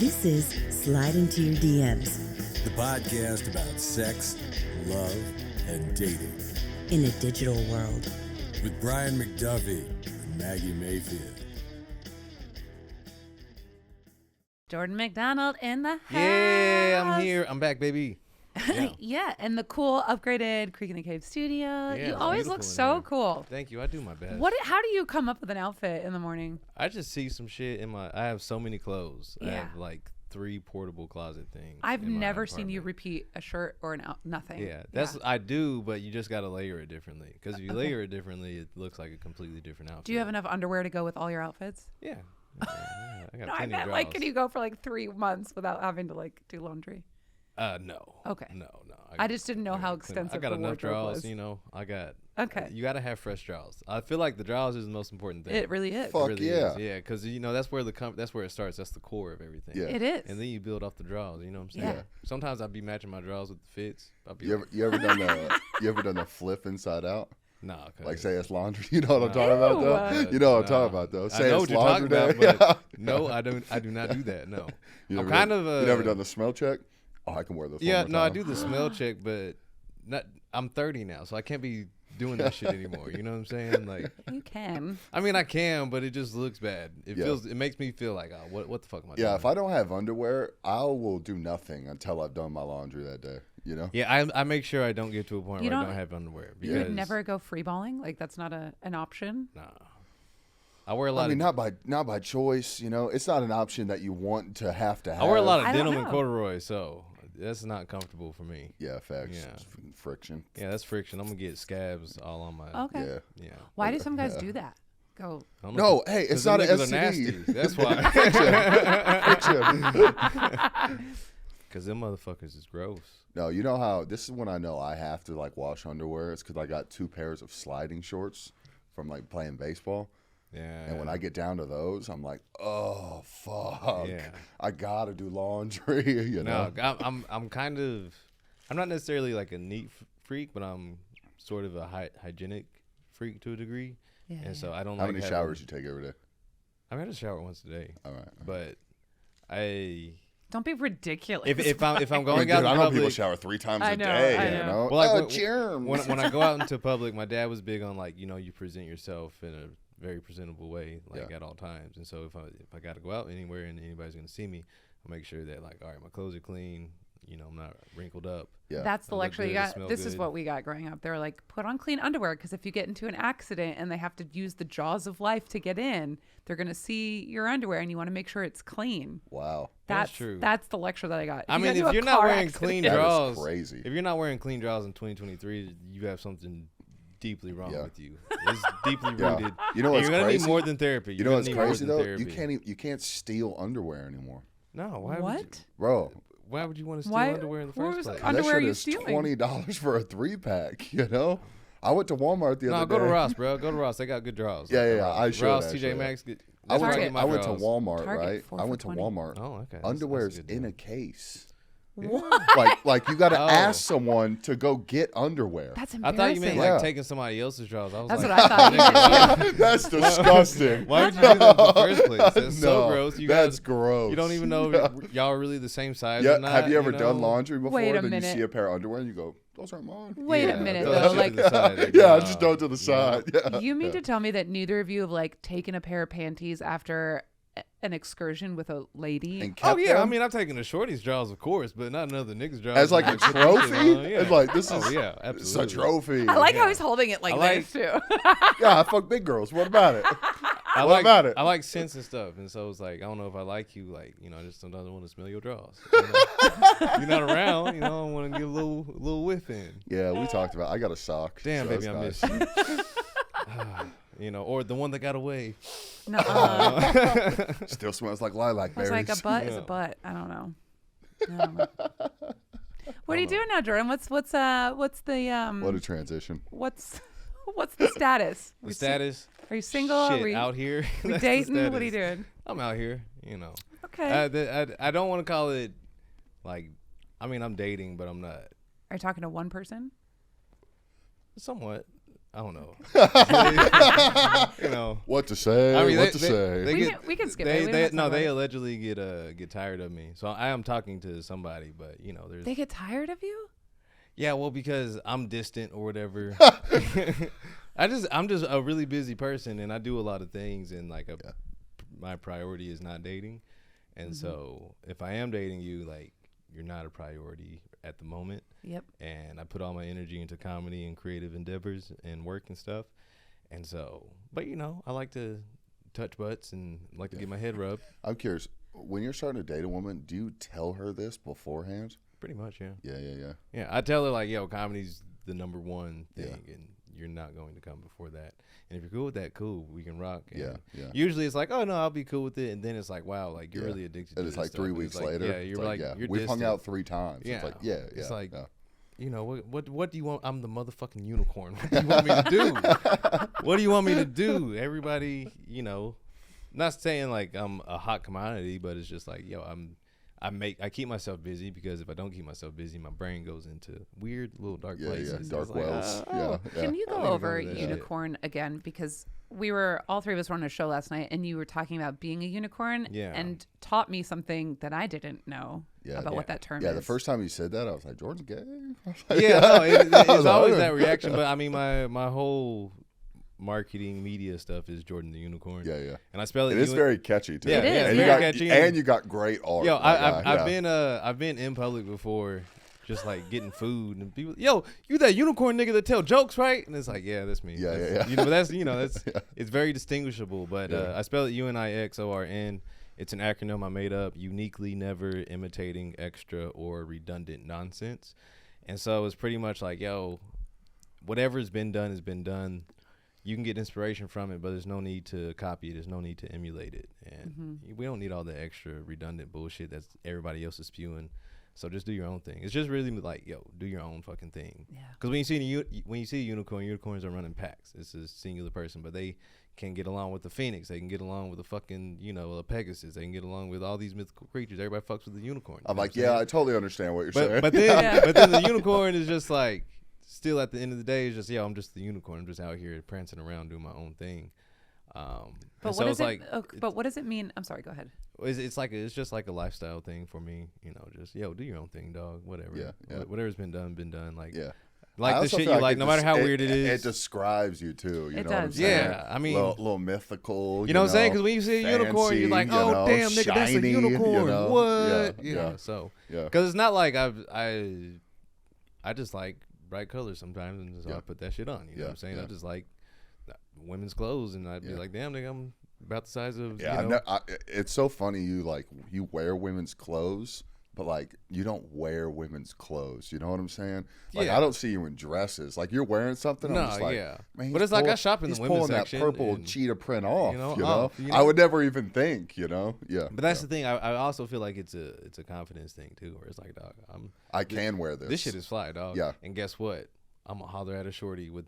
This is Slide Into Your DMs, the podcast about sex, love, and dating in a digital world. With Brian Macduffee and Maggie Mayfield. Jordan Macdonald in the house. Yeah, I'm here. I'm back, baby. Yeah, yeah, and the cool upgraded Creek in the Cave studio. Yeah, You it's always look beautiful in so here. cool. Thank you. I do my best. How do you come up with an outfit in the morning? I just see some shit in my. I have so many clothes. I Yeah. have like 3 portable closet things. I've in my never seen you apartment. repeat a shirt or nothing. Yeah, I do, but you just gotta layer it differently. Because if you layer it differently, it looks like a completely different outfit. Do you have enough underwear to go with all your outfits? Yeah. I got No, I plenty meant of like, drawers. can you go for like 3 months without having to like do laundry? No. Okay. No. I just didn't know how got clean- extensive I got the enough wardrobe drawers, was. you know. I got. Okay. You gotta have fresh drawers. I feel like the drawers is the most important thing. It really is. Fuck really yeah. is. Yeah, because you know that's where that's where it starts. That's the core of everything. Yeah. It is. And then you build off the draws. You know what I'm saying? Yeah. Sometimes I'd be matching my draws with the fits. I'll be You ever done the flip inside out? nah. Cause Like say it's laundry. You know what I'm talking about Ew. though? You know what I'm nah. talking about though. I Say know it's what you're talking laundry about, day. but no, I don't. I do not do that. No. You I'm never kind done- of. You never done the smell check? Oh, I can wear this. Yeah. one more No, I time. do the smell check, but not. I'm 30 now, so I can't be doing that shit anymore. You know what I'm saying? Like, You can. I mean, I can, but it just looks bad. It Yeah. feels. It makes me feel like, oh, what the fuck am I doing? Yeah, if I don't have underwear, I will do nothing until I've done my laundry that day. You know? Yeah, I make sure I don't get to a point You where I don't- don't have underwear. You would because- never go free balling? Like that's not an option? Nah. I wear a lot I mean, of. not by choice. You know, it's not an option that you want to have. I wear a lot of I don't denim and know. corduroy, so that's not comfortable for me. Yeah, facts. Yeah. It's friction. Yeah, that's friction. I'm gonna get scabs all on my. Okay. Yeah. Yeah. Why do some guys do that? Go. I don't No, know, hey, 'cause it's them not an niggas are nasty. STD. That's why. Friction. Because them motherfuckers is gross. No, you know how this is when I know I have to like wash underwear. It's because I got 2 pairs of sliding shorts from like playing baseball. Yeah. And when I get down to those, I'm like, oh fuck, Yeah. I gotta do laundry. You know? No, I'm kind of. I'm not necessarily like a neat freak, but I'm sort of a hygienic freak to a degree. Yeah. And so I don't How like many having- showers you take every day? I mean, I just shower once a day, All right. but I. Don't be ridiculous. If I'm I mean, going dude, out I in know public, people shower 3 times I a know, day. I You know. know? Well, like, oh, when- germs. when I go out into public, my dad was big on like, you know, you present yourself in a very presentable way, like Yeah. at all times. And so if I got to go out anywhere and anybody's gonna see me, I'll make sure that like, all right, my clothes are clean. You know, I'm not wrinkled up. Yeah. That's the I look lecture you good, I got. smell This is good. what we got growing up. They were like, put on clean underwear because if you get into an accident and they have to use the jaws of life to get in, they're going to see your underwear and you want to make sure it's clean. Wow. That's true. That's the lecture that I got. I you mean, get into if a you're not car wearing accident- clean That is draws, crazy. if you're not wearing clean draws in 2023, you have something deeply wrong Yeah. with you. It's deeply Yeah. rooted. You know what's You're gonna crazy? need more than therapy. You know You're what's gonna need more crazy than though? therapy. You can't steal underwear anymore, No, why would you, What? bro. why would you want to steal Why- underwear in the where first was place? underwear That you shit is stealing? $20 for a 3-pack. You know, I went to Walmart the No, other go day. to Ross, bro. Go to Ross. They got good draws. Yeah, yeah, Ross. I should, Ross, actually, TJ yeah. Maxx. That's I where went, I Target. get my I went to draws. Walmart, Target, right? 4 I for went to $20. Walmart. Oh, okay. That's Underwear's a good in deal. a case. What? Like you got to Oh. ask someone to go get underwear. That's I embarrassing. thought you meant Yeah. like taking somebody else's draws. I was That's like, what I thought. You meant, too. That's disgusting. why would you do that in the first place? That's so No, gross. You that's guys, gross. You don't even know if y'all are really the same size Yeah, or not. have you ever done know? laundry before? Wait a Then minute. you see a pair of underwear and you go, "Those aren't mine." Wait Yeah, a minute, throw that though. shit Like, to the side. Like, Yeah, nah, I just throw it to the side. Yeah. you mean to tell me that neither of you have like taken a pair of panties after an excursion with a lady? And Oh kept yeah, I them mean I've taken the shorties draws, of course, but not another niggas draws. as like a Put that shit trophy. on, yeah. It's like this Oh is yeah, it's a absolutely. trophy. I like how Yeah. he's holding it like, I like- this too. Yeah, I fuck big girls. What about it? I What like about it? I like scents and stuff, and so it's like I don't know if I like you, like you know, I just sometimes want to smell your drawers. You know? You're not around, you know, I want to get a little whiff in. Yeah, we talked about. I got a sock. Damn, so baby, I it's miss nice. you. You know, or the one that got away. No, Still smells like lilac it's berries. like a butt is a Yeah. butt. I don't know. What are you doing now, Jordan? What's the What a transition. what's the status? The status. Are you single? Shit, Are we out here. we That's the dating? What are you status. doing? I'm out here. You know. Okay. I don't want to call it like. I mean, I'm dating, but I'm not. Are you talking to one person? Somewhat. I don't know. You know, What to say? I mean, what to say? We can skip it. We don't have to talk about they it. allegedly get tired of me. So I am talking to somebody, but you know, there's They get tired of you? yeah, well, because I'm distant or whatever. I'm just a really busy person, and I do a lot of things, and like my priority is not dating, and so if I am dating you, like you're not a priority at the moment. Yep. And I put all my energy into comedy and creative endeavors and work and stuff. And so, but you know, I like to touch butts and like to get my head rubbed. I'm curious. When you're starting to date a woman, do you tell her this beforehand? Pretty much, yeah. Yeah. Yeah, I tell her like, yo, comedy's the number one thing, and you're not going to come before that. And if you're cool with that, cool, we can rock. And Yeah. usually it's like, oh no, I'll be cool with it, and then it's like, wow, like you're really addicted to And this it's like stuff. 3 And weeks it's like, later. yeah, you're like, you're we've hung distant. out 3 times. Yeah, It's like, it's like, yeah. you know, what do you want? I'm the motherfucking unicorn. What do you want me to do? What do you want me to do? Everybody, you know, not saying like I'm a hot commodity, but it's just like, yo, I keep myself busy, because if I don't keep myself busy, my brain goes into weird little dark places. Dark It's like, wells. oh, Yeah. Can you go I don't even over remember that unicorn again? Because all three of us were on a show last night, and you were talking about being a unicorn, Yeah. and taught me something that I didn't know about what that term is. Yeah, the first time you said that, I was like, Jordan's gay? I was like, Yeah, no, it's I was always like, that reaction. But I mean, my whole marketing media stuff is Jordan the Unicorn. Yeah. And I spell it. It is very catchy too. Yeah, It is, And yeah. you got, catchy. and you got great art. Yo, Like, I've been in public before, just like getting food, and people, yo, you that unicorn nigga that tell jokes, right? And it's like, yeah, that's me. Yeah, That's- yeah. You know, that's it's very distinguishable. But I spell it UNIXORN. It's an acronym I made up: uniquely, never imitating extra or redundant nonsense. And so it's pretty much like, yo, whatever's been done has been done. You can get inspiration from it, but there's no need to copy it. There's no need to emulate it. And we don't need all the extra redundant bullshit that's everybody else is spewing. So just do your own thing. It's just really like, yo, do your own fucking thing. Yeah. Because when you see a unicorn, unicorns are running packs. It's a singular person, but they can get along with the phoenix. They can get along with the fucking, a Pegasus. They can get along with all these mythical creatures. Everybody fucks with the unicorn. I'm like, yeah, I totally understand what you're saying. But then, but then the unicorn is just like, still at the end of the day, it's just, yo, I'm just the unicorn. I'm just out here prancing around doing my own thing. But what does but what does it mean? I'm sorry, go ahead. It's just like a lifestyle thing for me, just, yo, do your own thing, dog. Whatever. Yeah. Whatever's been done. Like, Yeah. like I the also shit feel you like, no matter how weird it It is. describes you too. You It know what I'm does. saying? Yeah, I mean, little mythical. you know what I'm saying? Because when you see a unicorn, you're like, fancy, oh, damn, nigga, that's a shiny, unicorn. What? Yeah. So, Yeah. because it's not like I just like bright colors sometimes, and so I put that shit on. You know what I'm saying? Yeah. I just like women's clothes, and I'd be like, damn, nigga, I'm about the size of, Yeah, it's so funny. You wear women's clothes, but like you don't wear women's clothes. You know what I'm saying? Like Yeah. I don't see you in dresses. Like you're wearing something. No, I'm just like, yeah. man, But he's it's like I pull- shop in the he's women's pulling section that purple and, cheetah print off. off, I would never even think. Yeah. But that's the thing. I also feel like it's a confidence thing too, where it's like, dog, I can wear this. this shit is fly, dog. Yeah. And guess what? I'm gonna holler at a shorty with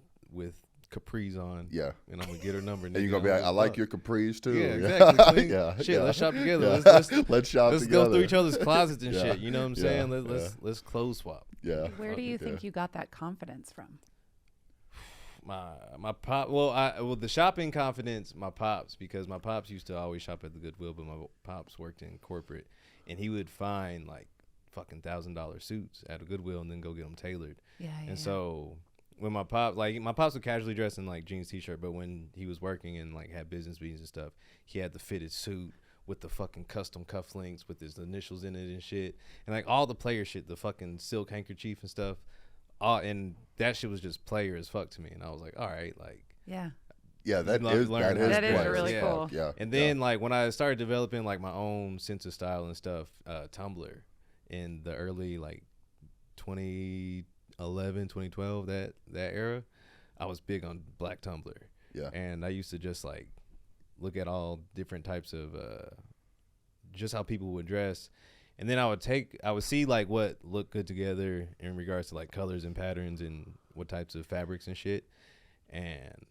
capris on. Yeah. And I'm gonna get her number. And you're gonna be like, I like your capris too. Yeah, exactly. Clean. Yeah, Shit, yeah. let's shop together. Let's shop Let's together. go through each other's closets and Yeah, shit. You know what I'm yeah, saying? Let's clothes swap. Yeah. Where do you Yeah. think you got that confidence from? My pop. Well, the shopping confidence. My pops, because my pops used to always shop at the Goodwill, but my pops worked in corporate, and he would find like fucking $1,000 suits at a Goodwill and then go get them tailored. Yeah. And so when my pops would casually dress in like jeans, t-shirt, but when he was working and like had business meetings and stuff, he had the fitted suit with the fucking custom cufflinks with his initials in it and shit, and like all the player shit, the fucking silk handkerchief and stuff. And that shit was just player as fuck to me, and I was like, all right, like. Yeah. Yeah, that Learn is how that to is That is player really as cool. fuck. Yeah. And then like when I started developing like my own sense of style and stuff, Tumblr in the early like 2011, 2012, that era, I was big on Black Tumblr. Yeah. And I used to just like look at all different types of just how people would dress. And then I would see like what looked good together in regards to like colors and patterns and what types of fabrics and shit. And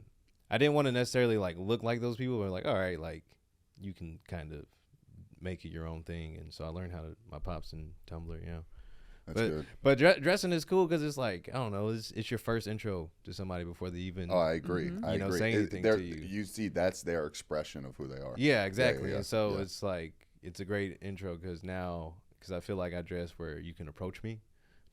I didn't want to necessarily like look like those people, but like, all right, like you can kind of make it your own thing. And so I learned how to, my pops and Tumblr, That's good. But dressing is cool because it's like, I don't know, it's your first intro to somebody before they even. Oh, I agree. I know, agree. say anything to you. You see, that's their expression of who they are. Yeah, exactly. Yeah. And so it's like, it's a great intro because I feel like I dress where you can approach me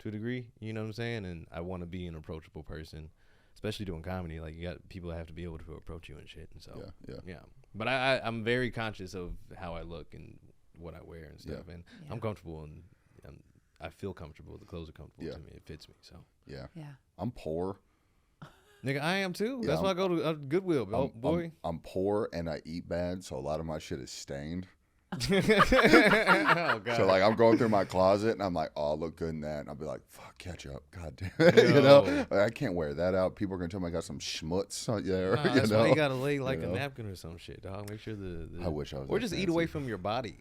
to a degree, you know what I'm saying? And I want to be an approachable person, especially doing comedy. Like, you got people that have to be able to approach you and shit. And so, yeah. But I'm very conscious of how I look and what I wear and stuff. And I'm comfortable and I feel comfortable. The clothes are comfortable to me. It fits me. So, Yeah. I'm poor. nigga, I am too. Yeah, That's why I go to Goodwill, boy. I'm poor and I eat bad, so a lot of my shit is stained. Oh, God. So like I'm going through my closet and I'm like, oh, I look good in that, and I'll be like, fuck, ketchup, god damn it, you know, like, I can't wear that out. People are gonna tell me I got some schmutz there. Nah, that's why you gotta lay like a napkin or some shit, dog. Make sure the I wish I was. or just eat away from your body.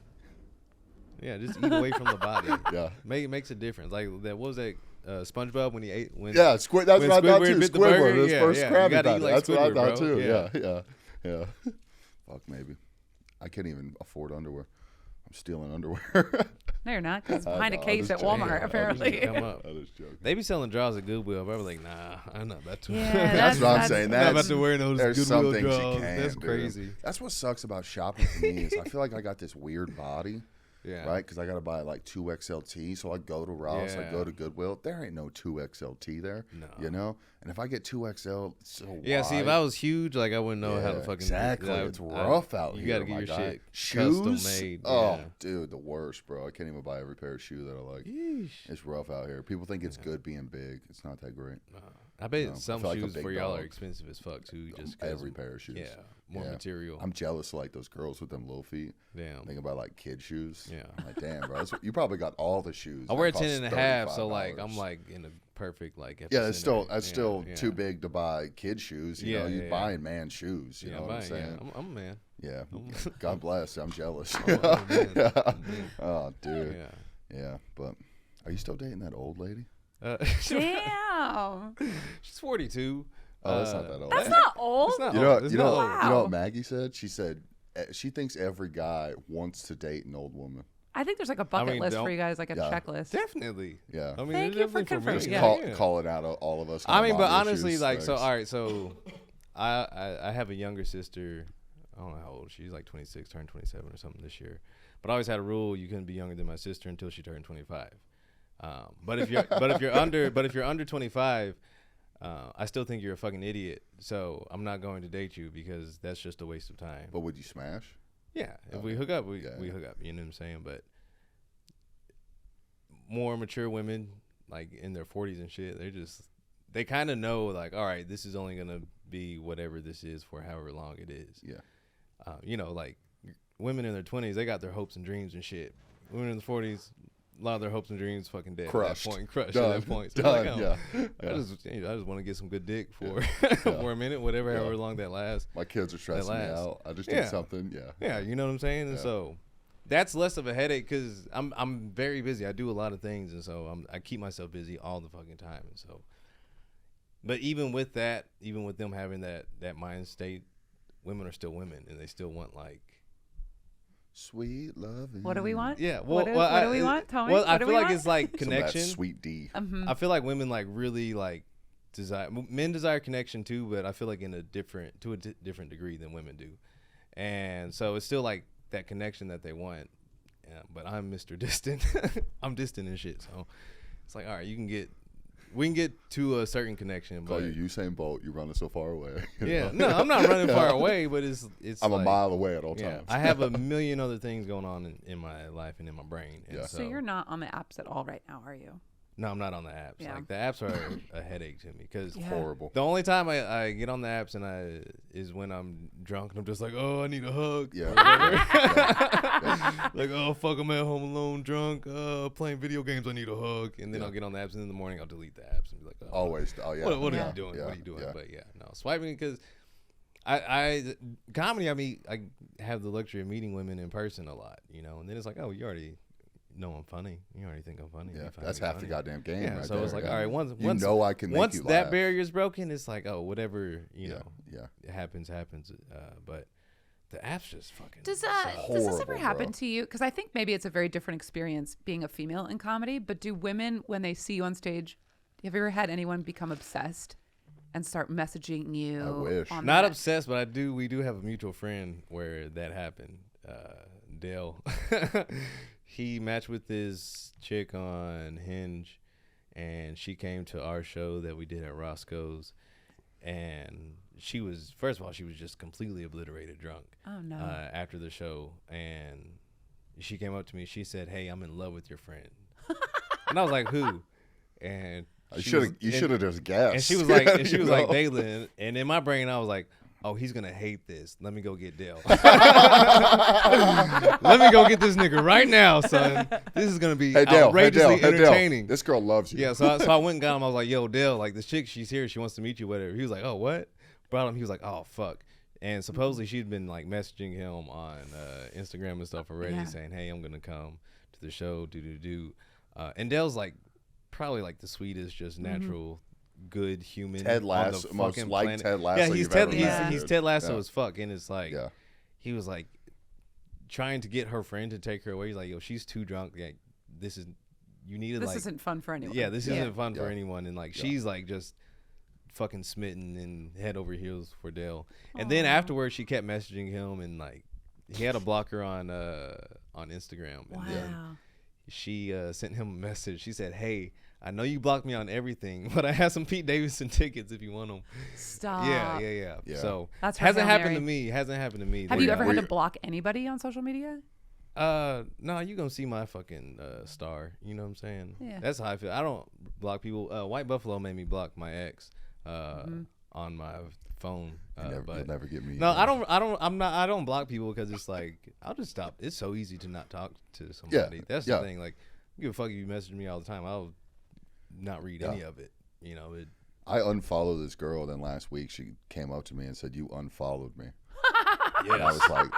Yeah, just eat away from the body. Yeah, makes a difference. Like that, what was that? SpongeBob when he ate when that's what I thought too. Squidward, his first Krabby Patty. Like that's what I thought bro. too. Yeah. Fuck, maybe. I can't even afford underwear. I'm stealing underwear. No, you're not. Because behind a know, case I'm at just Walmart, joking. apparently. Come up. I was joking. They be selling drawers at Goodwill. But I was like, nah, I'm not about to. Yeah, That's what I'm saying. I'm not about That's to wear those there's Goodwill some things drawers. you can. That's dude. crazy. That's what sucks about shopping for me is I feel like I got this weird body. Yeah. Right? Because I got to buy like 2XLT. So I go to Ross, I go to Goodwill. There ain't no 2XLT there. No. You know? And if I get 2XL, it's so Yeah, see, if wide. I was huge, like I wouldn't know how to fucking exactly. It's rough out you here. You got to get my your guy. shit Shoes? custom made. Oh, yeah. dude, the worst, bro. I can't even buy every pair of shoes that I like. Yeesh. It's rough out here. People think it's good being big. It's not that great. I bet No, some I feel like a shoes big for y'all are dog. expensive as fuck too. Just 'cause Every pair of shoes. Yeah, more material. I'm jealous of like those girls with them little feet. Damn. Thinking about like kid shoes. Yeah. I'm like, damn, bro. You probably got all the shoes. I that wear cost 10 and a half, so $35. like I'm like in a perfect like. Yeah, that's still yeah. too big to buy kid shoes. You know, you're buying man shoes. You know what I'm saying? Yeah, I'm a man. Yeah. God bless. I'm jealous. I'm a man. Oh, dude. Yeah. But are you still dating that old lady? Damn. She's 42. Oh, that's not that old. That's not old. It's not You know, old. It's you not know, old. you know Wow. what Maggie said? She said she thinks every guy wants to date an old woman. I think there's like a bucket list for don't- you guys, like a Yeah. checklist. Definitely. Yeah. I mean, Thank you for definitely confirming. Just Yeah. call it out all of us. I mean, but mommy honestly, issues, like, so thanks. all right, so I have a younger sister. I don't know how old she's, like 26, turned 27 or something this year. But I always had a rule: you couldn't be younger than my sister until she turned 25. But if you're under 25, I still think you're a fucking idiot. So I'm not going to date you because that's just a waste of time. But would you smash? Yeah, if we hook up, we hook up. You know what I'm saying? But more mature women, like in their 40s and shit, they kind of know, like, all right, this is only gonna be whatever this is for however long it is. Yeah. You know, like women in their 20s, they got their hopes and dreams and shit. Women in the 40s, a lot of their hopes and dreams fucking dead. Crushed. At that point, crushed Done. at that point. So Done. like, oh, Yeah. I just want to get some good dick for for a minute, however long that lasts. My kids are stressing me lasts. out. I just did something. Yeah. Yeah, you know what I'm saying? And so that's less of a headache because I'm very busy. I do a lot of things, and so I keep myself busy all the fucking time. And so, but even with that, even with them having that mind state, women are still women, and they still want like Sweet love. What do we want? yeah. What do we want? Tell me. Well, I What do feel we like want? it's like Some of that connection. sweet D. I feel like women like really like desire. Men desire connection too, but I feel like to a different degree than women do, and so it's still like that connection that they want. Yeah, but I'm Mr. Distant. I'm distant and shit. So it's like, all right, we can get to a certain connection. Call But you Usain Bolt. You're running so far away. you yeah, know? no, I'm not running far away, but it's. I'm like, a mile away at all Yeah, times. I have a million other things going on in my life and in my brain. And Yeah. So you're not on the apps at all right now, are you? No, I'm not on the apps. Yeah. Like the apps are a headache to me because Horrible. the only time I get on the apps is when I'm drunk and I'm just like, oh, I need a hug. Yeah. Like, oh, fuck, I'm at home alone, drunk, playing video games. I need a hug. And then Yeah. I'll get on the apps and in the morning I'll delete the apps and be like, oh, Always. Oh yeah. what are Yeah. you doing? Yeah. What are you doing? Yeah. But yeah, no, swiping because I comedy. I have the luxury of meeting women in person a lot, you know. And then it's like, oh, you already know I'm funny. You already think I'm funny. Yeah. You find That's me half the funny. goddamn game. Yeah, right so there. it's like, Yeah. all right, once I can make once you that laugh. barrier's broken, it's like, oh, whatever, you Yeah. know, Yeah. it happens. But the app's just fucking. Does this ever horrible, happen bro. to you? Because I think maybe it's a very different experience being a female in comedy. But do women, when they see you on stage, have you ever had anyone become obsessed and start messaging you? I wish. on Not that? obsessed, but we do have a mutual friend where that happened. Dale, he matched with this chick on Hinge, and she came to our show that we did at Roscoe's, and she was, first of all, she was just completely obliterated drunk. Oh no. After the show, and she came up to me. She said, "Hey, I'm in love with your friend," and I was like, "Who?" And You she should have just guessed. and she was like, You know? Dalen. And in my brain, I was like, oh, he's gonna hate this. Let me go get Dale. Let me go get this nigga right now, son. This is gonna be Hey Dale, outrageously entertaining. This girl loves you. Yeah, so I went and got him. I was like, yo, Dale, like this chick, she's here. She wants to meet you, whatever. He was like, oh, what? Brought him. He was like, oh, fuck. And supposedly she'd been like messaging him on Instagram and stuff already, saying, hey, I'm gonna come to the show, and Dale's like probably like the sweetest, just natural, good human. Ted on Lasso, the most fucking like planet. Ted Lasso. Yeah, he's you've ever Ted. met, He's dude. Ted Lasso Yeah. as fuck, and it's like, Yeah. he was like trying to get her friend to take her away. He's like, yo, she's too drunk. Like, this This isn't fun for anyone. Yeah, this isn't fun for Yeah. anyone. And like, she's like just fucking smitten and head over heels for Dale. And then afterwards, she kept messaging him, and like, he had a blocker on Instagram. And then Wow. she sent him a message. She said, hey, I know you blocked me on everything, but I have some Pete Davidson tickets if you want them. Stop. Yeah. So That's her hasn't Hail happened to Mary. me. Hasn't happened to me. Have you ever had to we- block anybody on social media? No, you gonna see my fucking star. You know what I'm saying? Yeah. That's how I feel. I don't block people. White Buffalo made me block my ex on my phone. You'll never get me. No, I don't block people because it's like, I'll just stop. It's so easy to not talk to somebody. That's the thing. Like, I give a fuck if you message me all the time. I'll not read any of it. You know, I unfollowed this girl. Then last week she came up to me and said, "You unfollowed me." yeah. And I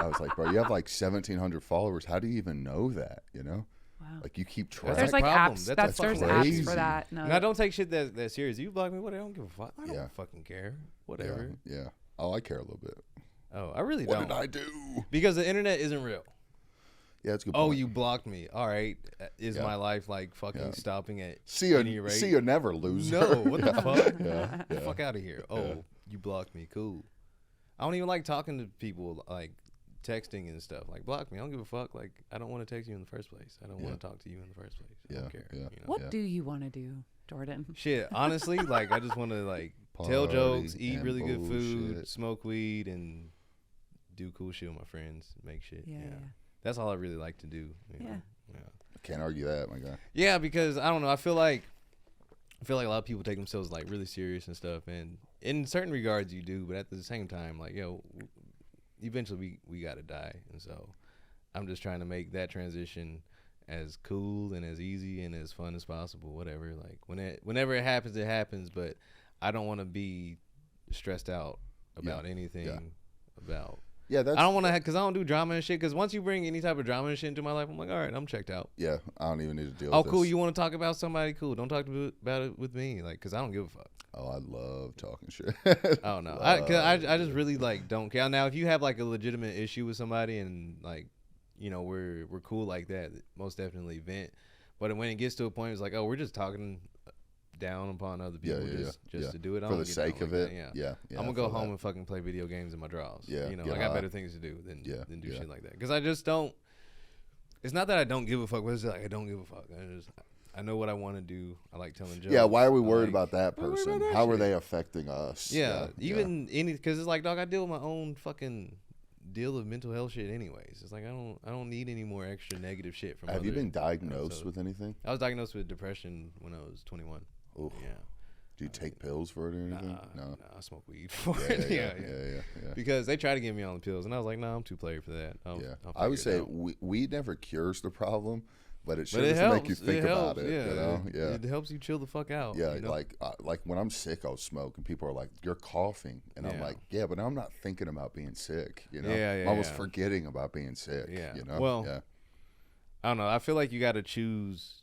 was like, bro, you have like 1,700 followers. How do you even know that? You know, Wow. like you keep track. There's like problem. apps. That's There's crazy. apps for that. No. And I don't take shit that serious. You block me, whatever. I don't give a fuck. I don't Yeah. fucking care. Whatever. Yeah. Oh, I care a little bit. Oh, I really What don't. did I do? Because the internet isn't real. Yeah, it's a good. Oh, point. you blocked me. All right. Is Yeah. my life like fucking Yeah. stopping at See any you, rate? see you never, loser. No, what the fuck? Yeah, Get the fuck out of here. Oh, you blocked me. Cool. I don't even like talking to people, like texting and stuff. Like, block me. I don't give a fuck. Like, I don't want to text you in the first place. I don't want to talk to you in the first place. I don't care. Yeah. You know? What do you want to do, Jordan? Shit, honestly, like, I just want to like tell Party jokes, eat and really good food, bullshit. smoke weed, and do cool shit with my friends, make shit. Yeah, Yeah. yeah. That's all I really like to do. You know? Yeah. Yeah. Can't argue that, my guy. Yeah, because I don't know. I feel like a lot of people take themselves like really serious and stuff, and in certain regards you do, but at the same time, like, yo, eventually we gotta die, and so I'm just trying to make that transition as cool and as easy and as fun as possible. Whatever, like whenever it happens, but I don't want to be stressed out about anything. About Yeah, that's. I don't want to because I don't do drama and shit. Because once you bring any type of drama and shit into my life, I'm like, all right, I'm checked out. Yeah, I don't even need to deal. Oh, with cool. This. You want to talk about somebody? Cool. Don't talk about it with me, like, because I don't give a fuck. Oh, I love talking shit. Oh no, I just really like don't care. Now, if you have like a legitimate issue with somebody and like, you know, we're cool like that, most definitely vent. But when it gets to a point, it's like, oh, we're just talking down upon other people just to do it. I For don't the get sake down of like it. that, Yeah. I'm gonna I go feel home that. and fucking play video games in my drawers. Yeah, You know, get I got high. better things to do than do Yeah. shit like that. Because I just don't. It's not that I don't give a fuck, but it's like I don't give a fuck. I know what I want to do. I like telling jokes. Yeah, why are we I worried like- about that why are we worried person? about that How are shit? they affecting us? Yeah, even any because it's like, dog, I deal with my own fucking deal of mental health shit anyways. It's like I don't need any more extra negative shit from. Have you other been diagnosed episodes. with anything? I was diagnosed with depression when I was 21. Oof. Yeah. Do you take pills for it or anything? No, I smoke weed for Yeah, it. yeah. Because they tried to get me on the pills, and I was like, "No, I'm too player for that." I'll I would figure it say out. weed never cures the problem, but it sure But it does helps. make you think about it. Yeah, You know? Yeah. It helps you chill the fuck out. Yeah, you know? like when I'm sick, I'll smoke, and people are like, "You're coughing," and I'm Yeah. like, "Yeah, but I'm not thinking about being sick." You know, Yeah, I'm almost yeah. forgetting about being sick. Yeah. You know, Well, yeah, I don't know. I feel like you got to choose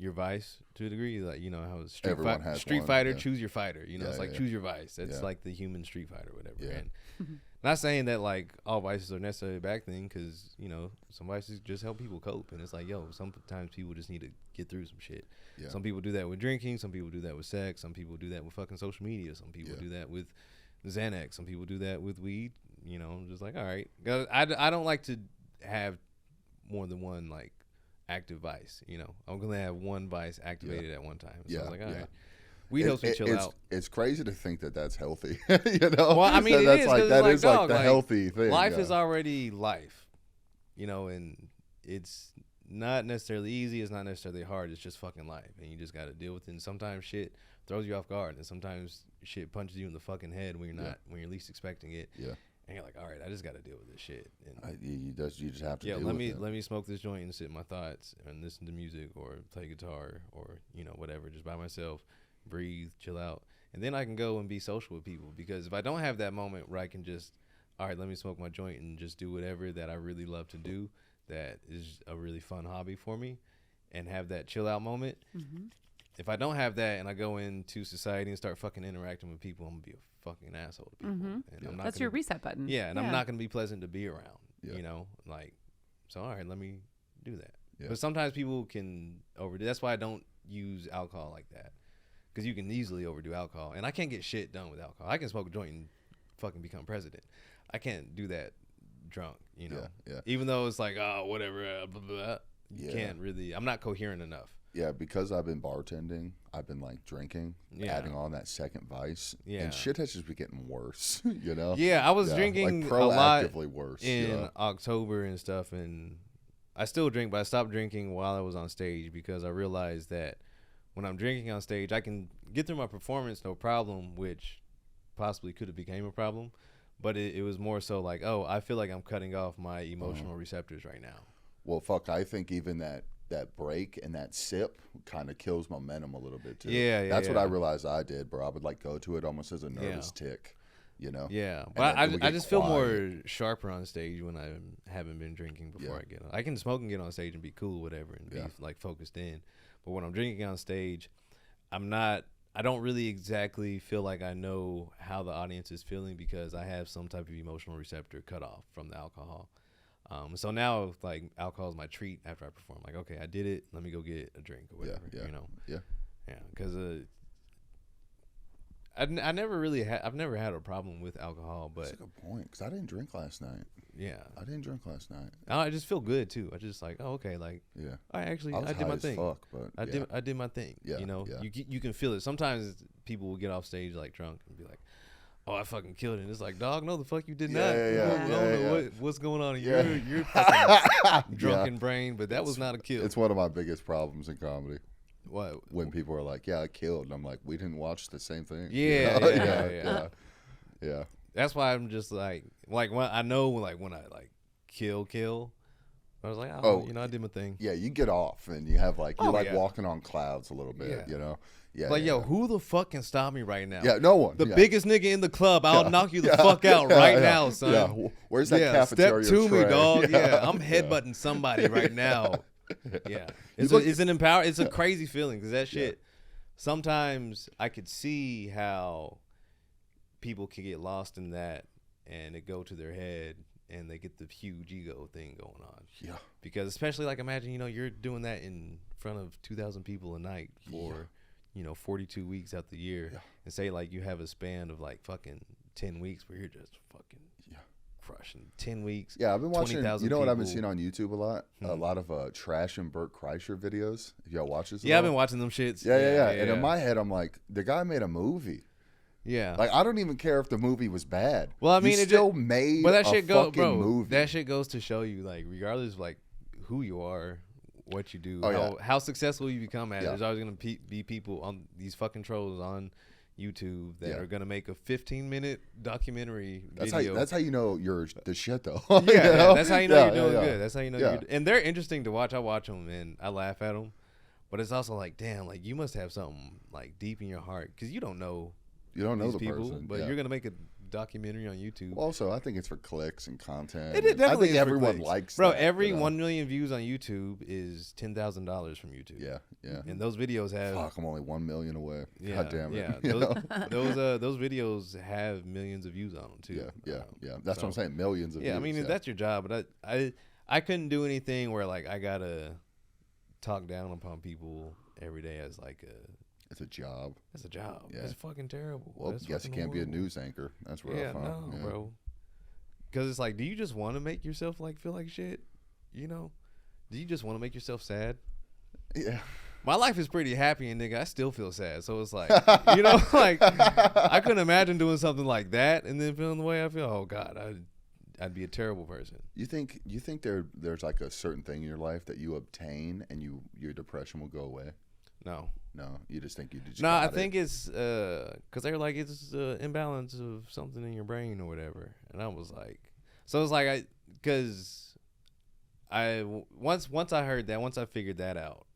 your vice to a degree. Like, you know, how it's Everyone has Street one, Fighter, yeah. choose your fighter. You know, Yeah, it's like yeah. choose your vice. That's Yeah. like the human Street Fighter, whatever. Yeah. And not saying that like all vices are necessarily a bad thing, because, you know, some vices just help people cope. And it's like, yo, sometimes people just need to get through some shit. Yeah. Some people do that with drinking. Some people do that with sex. Some people do that with fucking social media. Some people Yeah. do that with Xanax. Some people do that with weed. You know, just like, all right. I don't like to have more than one like active vice. You know, I'm gonna have one vice activated at one time. So I was like, all right. Weed helps me chill out. It's crazy to think that that's healthy. You know, Well, I mean, that's it is, like 'cause that it's is like, like dog, the like, healthy thing. Life yeah. is already life, you know, and it's not necessarily easy. It's not necessarily hard. It's just fucking life, and you just got to deal with it. And sometimes shit throws you off guard, and sometimes shit punches you in the fucking head when you're least expecting it. Yeah. And you're like, all right, I just got to deal with this shit. And You just have to. yeah, deal let with me smoke this joint and sit in my thoughts and listen to music or play guitar or, you know, whatever, just by myself, breathe, chill out. And then I can go and be social with people, because if I don't have that moment where I can just, all right, let me smoke my joint and just do whatever that I really love to do, that is a really fun hobby for me, and have that chill out moment. If I don't have that and I go into society and start fucking interacting with people, I'm going to be a fucking asshole to people. And I'm not That's gonna your reset button. Yeah, and I'm not going to be pleasant to be around, Yeah. you know? Like, so, all right, let me do that. Yeah. But sometimes people can overdo. That's why I don't use alcohol like that, because you can easily overdo alcohol. And I can't get shit done with alcohol. I can smoke a joint and fucking become president. I can't do that drunk, you know? Yeah. Even though it's like, oh, whatever, blah, blah, blah. You Yeah. can't really. I'm not coherent enough. Yeah, because I've been bartending, I've been like drinking, Yeah. adding on that second vice, Yeah. and shit has just been getting worse. You know? Yeah, I was drinking like a lot proactively worse in you know? October and stuff, and I still drink, but I stopped drinking while I was on stage, because I realized that when I'm drinking on stage, I can get through my performance no problem, which possibly could have became a problem, but it was more so like, oh, I feel like I'm cutting off my emotional receptors right now. Well, fuck, I think even that break and that sip kind of kills momentum a little bit too. Yeah, That's what yeah. I realized I did, bro. I would like go to it almost as a nervous tick, you know? Yeah, And but then it would I get just feel more quiet. sharper on stage when I haven't been drinking before Yeah. I get on. I can smoke and get on stage and be cool, whatever, and be like focused in. But when I'm drinking on stage, I don't really exactly feel like I know how the audience is feeling, because I have some type of emotional receptor cut off from the alcohol. So now, like, alcohol is my treat after I perform. Like, okay, I did it. Let me go get a drink or whatever. Yeah. You know. Yeah. Yeah, because I never really I've never had a problem with alcohol, but That's a good point, because I didn't drink last night. yeah, I didn't drink last night. I just feel good too. I just like, oh, okay, like Yeah. I was did high my as thing. fuck, but I did my thing. Yeah, You know, yeah. you can feel it. Sometimes people will get off stage like drunk and be like, oh, I fucking killed it. And it's like, dog, no, the fuck you did not. Yeah, yeah, I don't yeah, know yeah. what's going on in Yeah. your fucking Yeah. drunken brain, but that was not a kill. It's one of my biggest problems in comedy. What? When people are like, "Yeah, I killed," and I'm like, "We didn't watch the same thing." Yeah, You know? yeah. yeah. That's why I'm just like when I know when I like kill, I was like, oh, you know, I did my thing. Yeah, you get off and you have like you're Oh, like yeah. walking on clouds a little bit, Yeah. you know. Yeah. Like, yeah, yo, yeah. who the fuck can stop me right now? Yeah, no one. The yeah. biggest nigga in the club, I'll Yeah. knock you the Yeah. fuck out Yeah, right yeah. now, son. Yeah. Where's that Yeah, cafeteria step to tray? me, dog. Yeah. Yeah, I'm headbutting somebody right now. Yeah, it's a crazy feeling, because that shit. Sometimes I could see how people can get lost in that, and it go to their head, and they get the huge ego thing going on. Yeah. Because especially like imagine, you know, you're doing that in front of 2,000 people a night for, you know, 42 weeks out the year, and say like you have a span of like fucking 10 weeks where you're just fucking crushing 10 weeks. Yeah, I've been watching. 20,000 You know what I've been people. seeing on YouTube a lot? A lot of Trash and Burt Kreischer videos. If y'all watch this, at Yeah, I've all? been watching them shits. Yeah. And in my head, I'm like, the guy made a movie. Yeah. Like, I don't even care if the movie was bad. Well, I mean, you it still made but that a shit go, fucking bro. movie. That shit goes to show you, like, regardless of like who you are, what you do, Oh, how successful you become at it, Yeah. there's always gonna be people on these fucking trolls on YouTube that Yeah. are gonna make a 15-minute documentary That's video. how you know you're the shit, though. yeah, You yeah, know? that's how you know Yeah, you're doing yeah, yeah. good. That's how you know Yeah. you're. And they're interesting to watch. I watch them and I laugh at them, but it's also like, damn, like you must have something like deep in your heart, because you don't know You don't know these the people, person, but yeah. you're gonna make a documentary on YouTube. Well, also, I think it's for clicks and content. It definitely I think is for everyone clicks. likes Bro, that, every you know? 1 million views on YouTube is $10,000 from YouTube. Yeah, yeah. And those videos have Fuck, I'm only 1 million away. yeah, God damn it. yeah. You know? Those videos have millions of views on them too. Yeah. That's what I'm saying. Millions of views. I mean, if that's your job, but I couldn't do anything where like I gotta talk down upon people every day as like it's a job. it's a job. Yeah. It's fucking terrible. Well, That's guess you fucking can't be a horrible. news anchor. That's rough, Yeah, huh? no, Yeah. bro. Because it's like, do you just want to make yourself like feel like shit? You know, do you just want to make yourself sad? Yeah. My life is pretty happy, and nigga, I still feel sad. So it's like, you know, like I couldn't imagine doing something like that and then feeling the way I feel. Oh God, I'd be a terrible person. You think there's like a certain thing in your life that you obtain and your depression will go away? No. No, you just think you just. No, I got think it. it's because they're like it's imbalance of something in your brain or whatever, and I was like, so it's like because once I heard that, once I figured that out,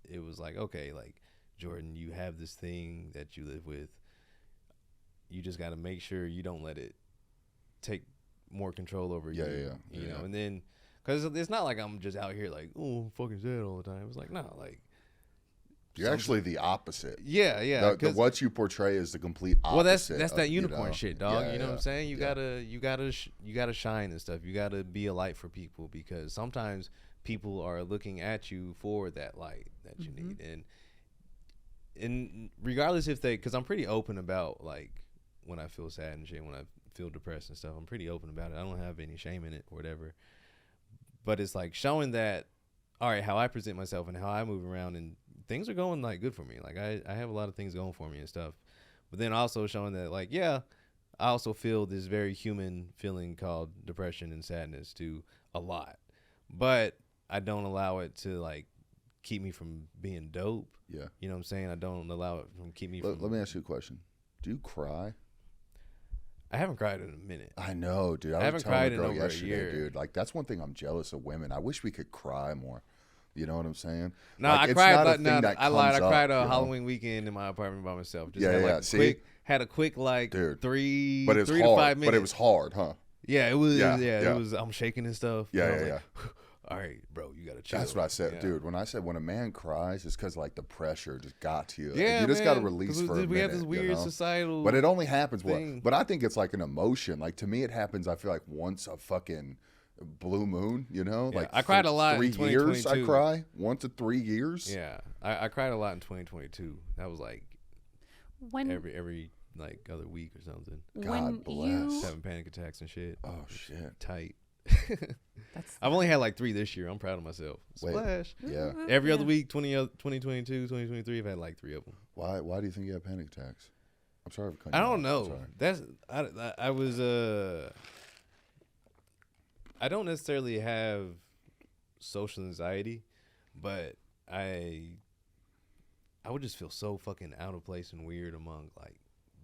it was like, okay, like Jordan, you have this thing that you live with. You just got to make sure you don't let it take more control over you. You know, and then because it's not like I'm just out here like, oh, fucking sad all the time. It's like, no, like. You're actually the opposite. Yeah. What you portray is the complete opposite. Well, that's of, that unicorn shit, dog. Yeah, you know what I'm saying? You yeah. gotta shine and stuff. You gotta be a light for people because sometimes people are looking at you for that light that you need, and regardless if they, because I'm pretty open about like when I feel sad and shit, when I feel depressed and stuff, I'm pretty open about it. I don't have any shame in it or whatever. But it's like showing that, all right, how I present myself and how I move around and things are going like good for me. Like I have a lot of things going for me and stuff, but then also showing that like, yeah, I also feel this very human feeling called depression and sadness to a lot, but I don't allow it to like keep me from being dope. Yeah. You know what I'm saying? I don't allow it from keep me Let from. me ask you a question. Do you cry? I haven't cried in a minute. I know, dude. I haven't cried in girl over a yesterday, year. dude. Like that's one thing I'm jealous of women. I wish we could cry more. You know what I'm saying? No, like, I it's cried. not a Like, thing no, that I lied. I comes cried up, a you know? Halloween weekend in my apartment by myself. Just Yeah, had, like, yeah, see? had a quick like Dude. three, But it was 3 hard. to 5 minutes. But it was hard, huh? Yeah, it was. Yeah, Yeah, yeah. it was. I'm shaking and stuff. Yeah, and I was yeah, like, all right, bro, you gotta chill. That's what I said, Yeah. dude. When I said when a man cries, it's because like the pressure just got to you. Yeah, you just man, got to release 'cause for a minute. we have this weird you know? societal. But it only happens thing. But I think it's like an emotion. Like to me, it happens. I feel like once a fucking blue moon. You know, Yeah, like I cried a lot in 3 years. I 2022. cry 1 to 3 years. Yeah, I cried a lot in 2022. That was like When every like other week or something. when God bless. you Having panic attacks and shit. Oh shit. Tight. that's I've only had like 3 this year. I'm proud of myself. Wait. Splash. Yeah. Every other week, 2022, 2023, I've had like 3 of them. Why do you think you have panic attacks? I'm sorry for cutting I you don't off. I'm know. sorry. That's I was I don't necessarily have social anxiety, but I would just feel so fucking out of place and weird among like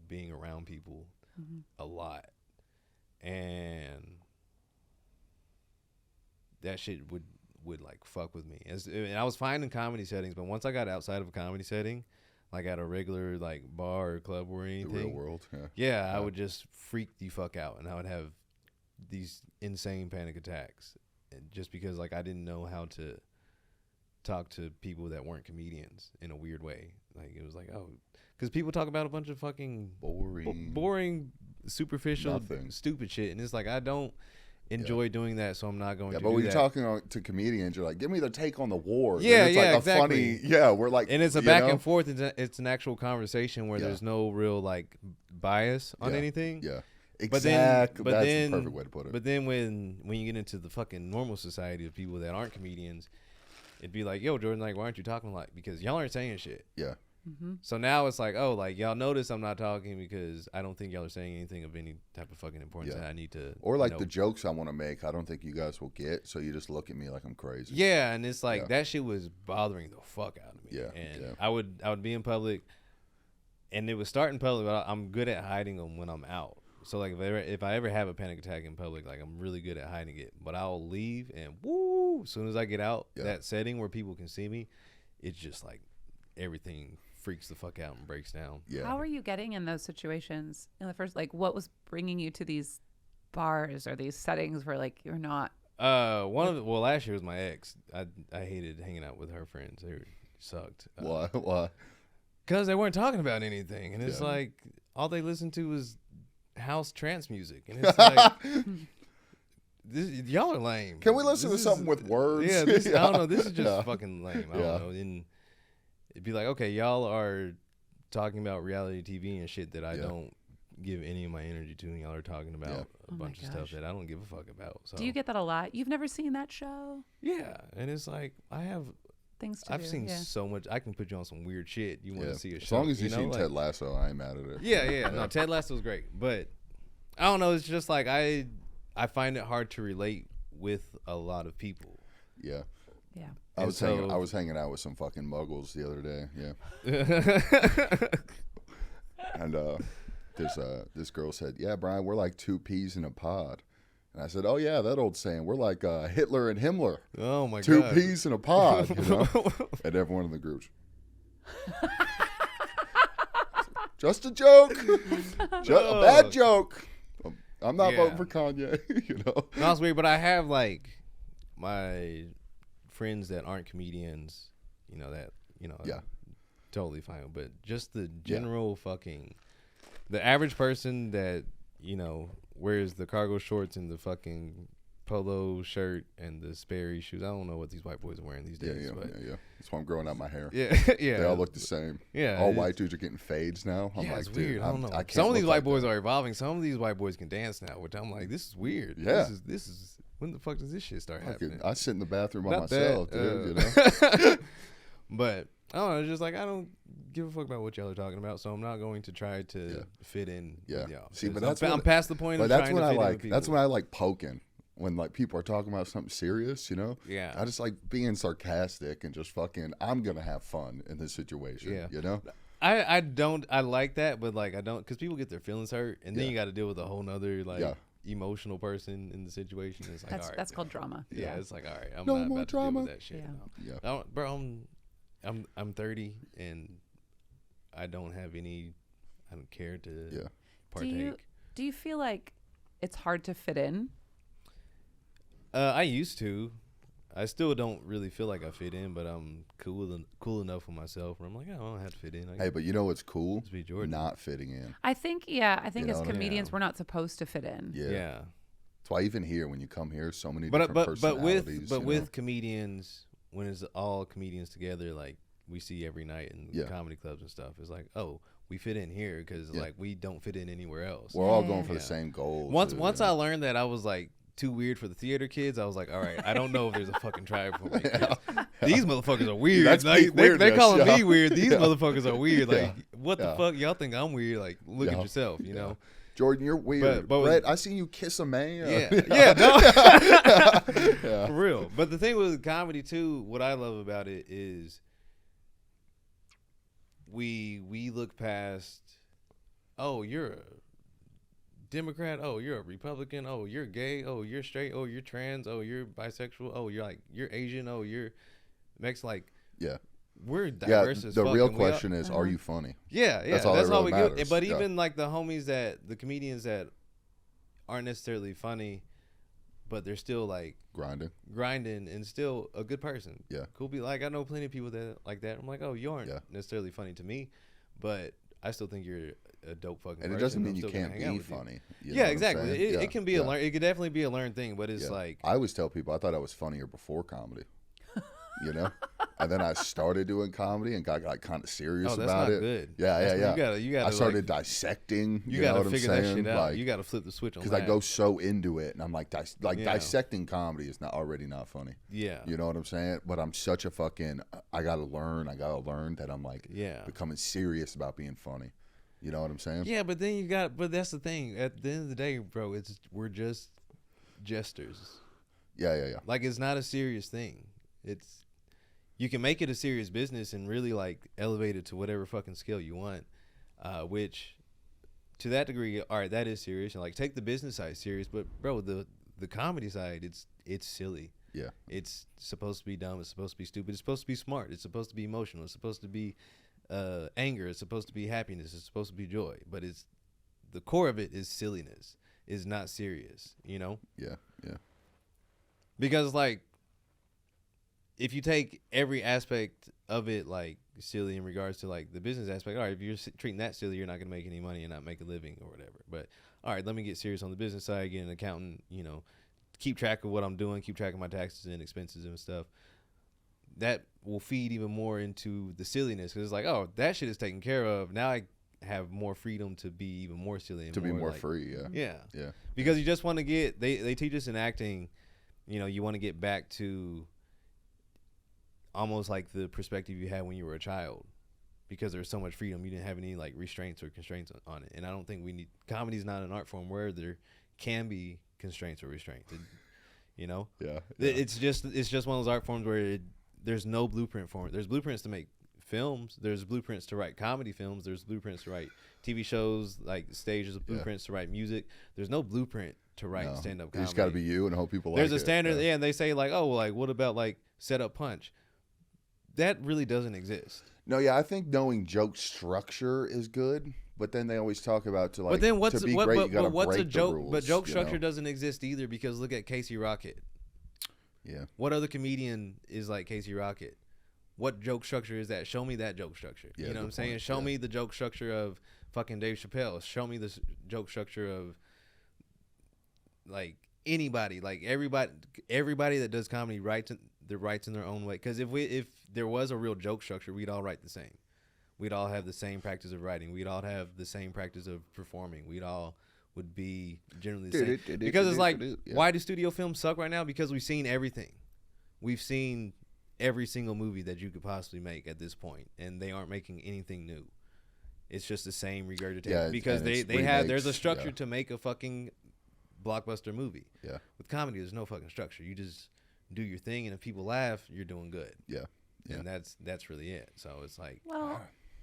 being around people a lot, and that shit would like fuck with me. And I was fine in comedy settings, but once I got outside of a comedy setting, like at a regular like bar or club or The anything, real world. Yeah. yeah, I would just freak the fuck out, and I would have these insane panic attacks, and just because like I didn't know how to talk to people that weren't comedians in a weird way. Like it was like, oh, because people talk about a bunch of fucking boring, superficial, Nothing. stupid shit, and it's like I don't enjoy doing that, so I'm not going Yeah, to. but do when you're that. talking to comedians, you're like, give me their take on the war. Then Yeah, it's yeah, like exactly. A funny, yeah, we're like, And it's a you back know? and forth. It's an actual conversation where Yeah. there's no real like bias on Yeah, anything. Yeah, But then, exactly. but That's then, the perfect way to put it. But then when you get into the fucking normal society of people that aren't comedians, it'd be like, yo, Jordan, like, why aren't you talking like? Because y'all aren't saying shit. Yeah, So now it's like, oh, like y'all notice I'm not talking because I don't think y'all are saying anything of any type of fucking importance Yeah. that I need to. or like you know. the jokes I want to make, I don't think you guys will get. So you just look at me like I'm crazy. Yeah, and it's like Yeah. that shit was bothering the fuck out of me. Yeah, and yeah. I would be in public, and it would start in public, but I'm good at hiding them when I'm out. So like if I ever have a panic attack in public, like I'm really good at hiding it. But I'll leave and woo, as soon as I get out Yeah. that setting where people can see me, it's just like everything freaks the fuck out and breaks down. Yeah. How are you getting in those situations in the first? Like, what was bringing you to these bars or these settings where like you're not? Last year was my ex. I hated hanging out with her friends. They sucked. Why? Because they weren't talking about anything, and it's Yeah. like all they listened to was house trance music, and it's like y'all are lame. Can we listen This to is- something with words? Yeah, I don't know. This is just Yeah. fucking lame. I Yeah. don't know. And it'd be like, okay, y'all are talking about reality TV and shit that I Yeah. don't give any of my energy to, and y'all are talking about Yeah. a Oh my bunch of stuff gosh. that I don't give a fuck about. So Do you get that a lot? You've never seen that show? yeah, and it's like Things to I've do. seen yeah. so much. I can put you on some weird shit. You want Yeah. to see a As show? long as you've know, seen like- Ted Lasso, I ain't mad at it. Yeah. No, Ted Lasso's great, but I don't know. It's just like I find it hard to relate with a lot of people. Yeah. Yeah. I And was so- hanging out with some fucking muggles the other day. Yeah. And this girl said, "Yeah, Brian, we're like two peas in a pod." And I said, "Oh yeah, that old saying. We're like Hitler and Himmler. Oh my Two god, peas in a pod." You know? And everyone in the groups. Just a joke. A bad joke. I'm not Yeah. voting for Kanye. You know. No, it's weird, but I have like my friends that aren't comedians. Yeah. Totally fine. But just the general fucking, the average person that wears the cargo shorts and the fucking polo shirt and the Sperry shoes. I don't know what these white boys are wearing these Yeah, days. yeah, but yeah. That's why I'm growing out my hair. yeah, yeah. They all look the same. Yeah, All it's- white dudes are getting fades now. I'm Yeah, like, it's dude, weird. I don't know. I can't Some of these look white like boys that. are evolving. Some of these white boys can dance now, which I'm like, this is weird. Yeah. This is when the fuck does this shit start Fucking- happening? I sit in the bathroom by Not myself, that, dude. You know. But I don't know. It's just like I don't give a fuck about what y'all are talking about, so I'm not going to try to fit in. Yeah. With y'all. See, but 'Cause that's I'm what- past the point But of that's trying when to I fit in with like. people. That's when I like poking. When like people are talking about something serious, you know. Yeah. I just like being sarcastic and just fucking. I'm gonna have fun in this situation. Yeah. You know. I like that, but like I don't, because people get their feelings hurt, and then Yeah. you got to deal with a whole nother like Yeah. emotional person in the situation. It's like, all right, That's called drama. yeah, it's like, all right, I'm No not more about to drama. deal with that shit. Yeah. No. Bro, I'm 30 and I don't care to Yeah. partake. Do you feel like it's hard to fit in? I used to. I still don't really feel like I fit in, but I'm cool enough with myself where I'm like, oh, I don't have to fit in. Hey, but you know what's cool? Just be Jordan. Not fitting in. I think You know as what I mean? comedians, Yeah. we're not supposed to fit in. Yeah. Yeah. That's why even here, when you come here, so many But different with personalities. comedians, when it's all comedians together, like we see every night in Yeah. comedy clubs and stuff, it's like, oh, we fit in here because Yeah. like we don't fit in anywhere else. we're all Yeah. going for the Yeah. same goals. Once I learned that I was like too weird for the theater kids, I was like, all right, I don't know if there's a fucking tribe for me. 'Cause These motherfuckers are weird. That's Like, peak they're weirdness, calling yeah. me weird. These Yeah. motherfuckers are weird. Like, Yeah. what the Yeah. fuck? Y'all think I'm weird? Like, look Yeah. at yourself, you Yeah. know? Jordan, you're weird. but- Brett, I seen you kiss a man. Yeah, no. Yeah. For real. But the thing with comedy too, what I love about it is we look past, oh, you're a Democrat, oh, you're a Republican, oh, you're gay, oh, you're straight, oh, you're trans, oh, you're bisexual, oh, you're Asian, oh, you're Mex, like Yeah. we're Yeah. diverse as The fuck, real and we all- question is, are you funny? Yeah, That's all that all really we do. matters. But Yeah. even like the homies the comedians that aren't necessarily funny, but they're still like grinding and still a good person. Yeah. Cool. Be like, I know plenty of people that like that. I'm like, oh, you aren't Yeah. necessarily funny to me, but I still think you're a dope fucking And person. it doesn't mean I'm you still gonna can't hang out be with you. funny. You know Yeah, what I'm exactly. saying? It Yeah, can be yeah. it could definitely be a learned thing, but it's Yeah. like, I always tell people I thought I was funnier before comedy. You know, and then I started doing comedy and got like kind of serious oh, that's about not it. good. Yeah, That's- yeah. You gotta I started like, dissecting. you know gotta what I'm figure saying? that shit out. Like, you gotta flip the switch on because that. I go so into it, and I'm like, Yeah. dissecting comedy is not already not funny. Yeah. You know what I'm saying? But I'm such a fucking. I gotta learn that I'm like Yeah. becoming serious about being funny. You know what I'm saying? Yeah, but then but that's the thing. At the end of the day, bro, we're just jesters. Yeah. Like, it's not a serious thing. You can make it a serious business and really like elevate it to whatever fucking scale you want, which to that degree, all right, that is serious. And like, take the business side serious, but bro, the comedy side, it's silly. Yeah. It's supposed to be dumb. It's supposed to be stupid. It's supposed to be smart. It's supposed to be emotional. It's supposed to be anger. It's supposed to be happiness. It's supposed to be joy. But it's the core of it is silliness. Is not serious. You know? Yeah. Because like, if you take every aspect of it like silly in regards to like the business aspect, all right, if you're treating that silly, you're not gonna make any money and not make a living or whatever. But all right, let me get serious on the business side, get an accountant, you know, keep track of what I'm doing, keep track of my taxes and expenses and stuff. That will feed even more into the silliness, because it's like, oh, that shit is taken care of. Now I have more freedom to be even more silly and To be more like, free, yeah. Because you just want to get, they teach us in acting, you know, you want to get back to almost like the perspective you had when you were a child, because there's so much freedom. You didn't have any like restraints or constraints on it. And I don't think comedy's not an art form where there can be constraints or restraints. You know? Yeah. It's just one of those art forms where there's no blueprint for it. There's blueprints to make films. There's blueprints to write comedy films. There's blueprints to write TV shows, like stages of blueprints to write music. There's no blueprint to write stand-up comedy. You just got to be you and hope people There's like it. There's a standard, and they say like, oh, well, like what about like set up punch? That really doesn't exist. No, yeah, I think knowing joke structure is good, but then they always talk about to but then to be great, you got to break a joke? the rules. But joke structure doesn't exist either, because look at Casey Rocket. Yeah. What other comedian is like Casey Rocket? What joke structure is that? Show me that joke structure. Yeah, you know what I'm saying? Show me the joke structure of fucking Dave Chappelle. Show me the joke structure of like anybody, like everybody that does comedy writes in their own way. Because if there was a real joke structure, we'd all write the same. We'd all have the same practice of writing. We'd all have the same practice of performing. We'd all would be generally the same. Because it's like, why do studio films suck right now? Because we've seen everything. We've seen every single movie that you could possibly make at this point, and they aren't making anything new. It's just the same regurgitated. Yeah, because there's a structure to make a fucking blockbuster movie. Yeah. With comedy, there's no fucking structure. You just do your thing, and if people laugh, you're doing good. Yeah. And that's really it. So it's like, well,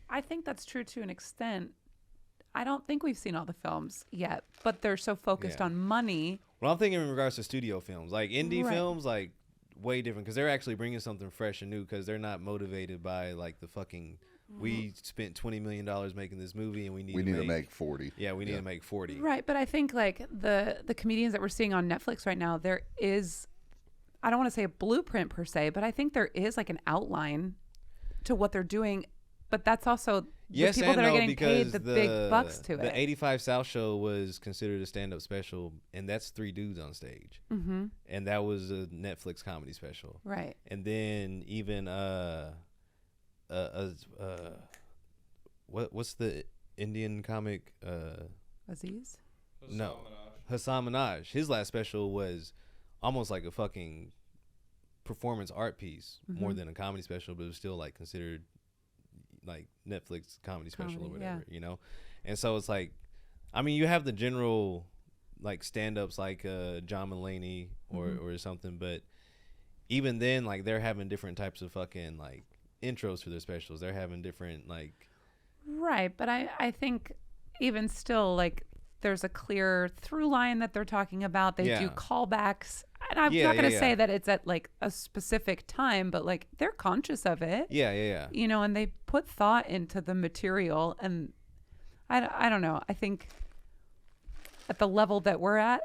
I think that's true to an extent. I don't think we've seen all the films yet, but they're so focused on money. Well, I'm thinking in regards to studio films, like indie films, like way different, because they're actually bringing something fresh and new, because they're not motivated by like the fucking, we spent $20 million making this movie and we need to make 40. Yeah, we need to make 40. Right, but I think like the comedians that we're seeing on Netflix right now, there is, I don't want to say a blueprint per se, but I think there is like an outline to what they're doing. But that's also the people that are getting paid the big bucks to it. The 85 South show was considered a stand-up special, and that's 3 dudes on stage. Mm-hmm. And that was a Netflix comedy special. Right. And then even what's the Indian comic? Aziz? No. Hassan Minaj. His last special was almost like a fucking performance art piece, more than a comedy special, but it was still like considered like Netflix comedy special or whatever, you know? And so it's like, I mean, you have the general like stand-ups like John Mulaney or something, but even then, like, they're having different types of fucking like intros for their specials. They're having different like, right, but I think even still, like, there's a clear through line that they're talking about. They do callbacks. And I'm not going to say that it's at like a specific time, but like they're conscious of it. Yeah. You know, and they put thought into the material. And I don't know. I think at the level that we're at,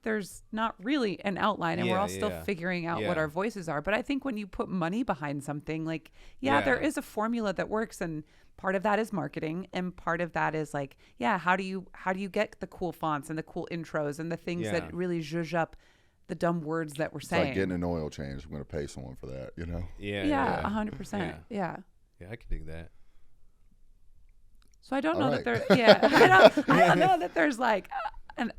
there's not really an outline, and we're all still figuring out what our voices are. But I think when you put money behind something, like, there is a formula that works, and part of that is marketing, and part of that is like, how do you get the cool fonts and the cool intros and the things that really zhuzh up the dumb words that we're saying. It's like getting an oil change. I'm going to pay someone for that, you know? Yeah, 100%. Yeah, I can dig that. So I don't know that there. I don't know that there's like an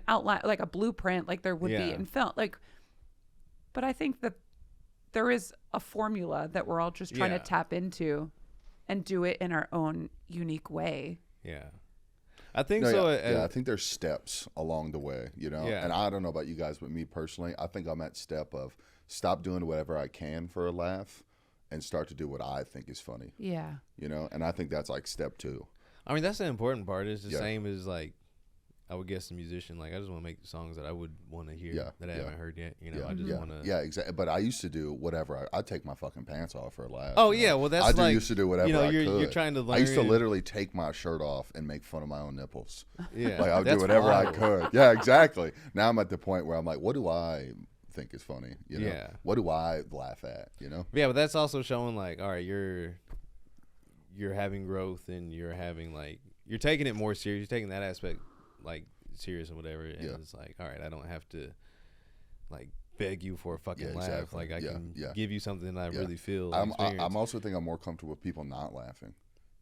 outline, like a blueprint, like there would be in film. Like, but I think that there is a formula that we're all just trying to tap into, and do it in our own unique way. Yeah, I think so. I think there's steps along the way, you know. And I don't know about you guys, but me personally, I think I'm at step of stop doing whatever I can for a laugh, and start to do what I think is funny. Yeah. You know, and I think that's like step 2. I mean, that's the important part. It's the same as like I would guess the musician, like I just want to make songs that I would want to hear that I haven't heard yet. You know, I just want to. Yeah, exactly. But I used to do whatever. I'd take my fucking pants off for a laugh. Oh yeah, well that's I used to do whatever I could. You're trying to learn. I used to literally take my shirt off and make fun of my own nipples. Yeah, like I would do whatever I could. Yeah, exactly. Now I'm at the point where I'm like, what do I think is funny? You know? Yeah. What do I laugh at? You know? Yeah, but that's also showing like, all right, you're having growth and you're having like you're taking it more serious. You're taking that aspect like serious and whatever. And it's like, all right, I don't have to like beg you for a fucking laugh. Exactly. Like I can give you something that I really feel. I'm also think I'm more comfortable with people not laughing.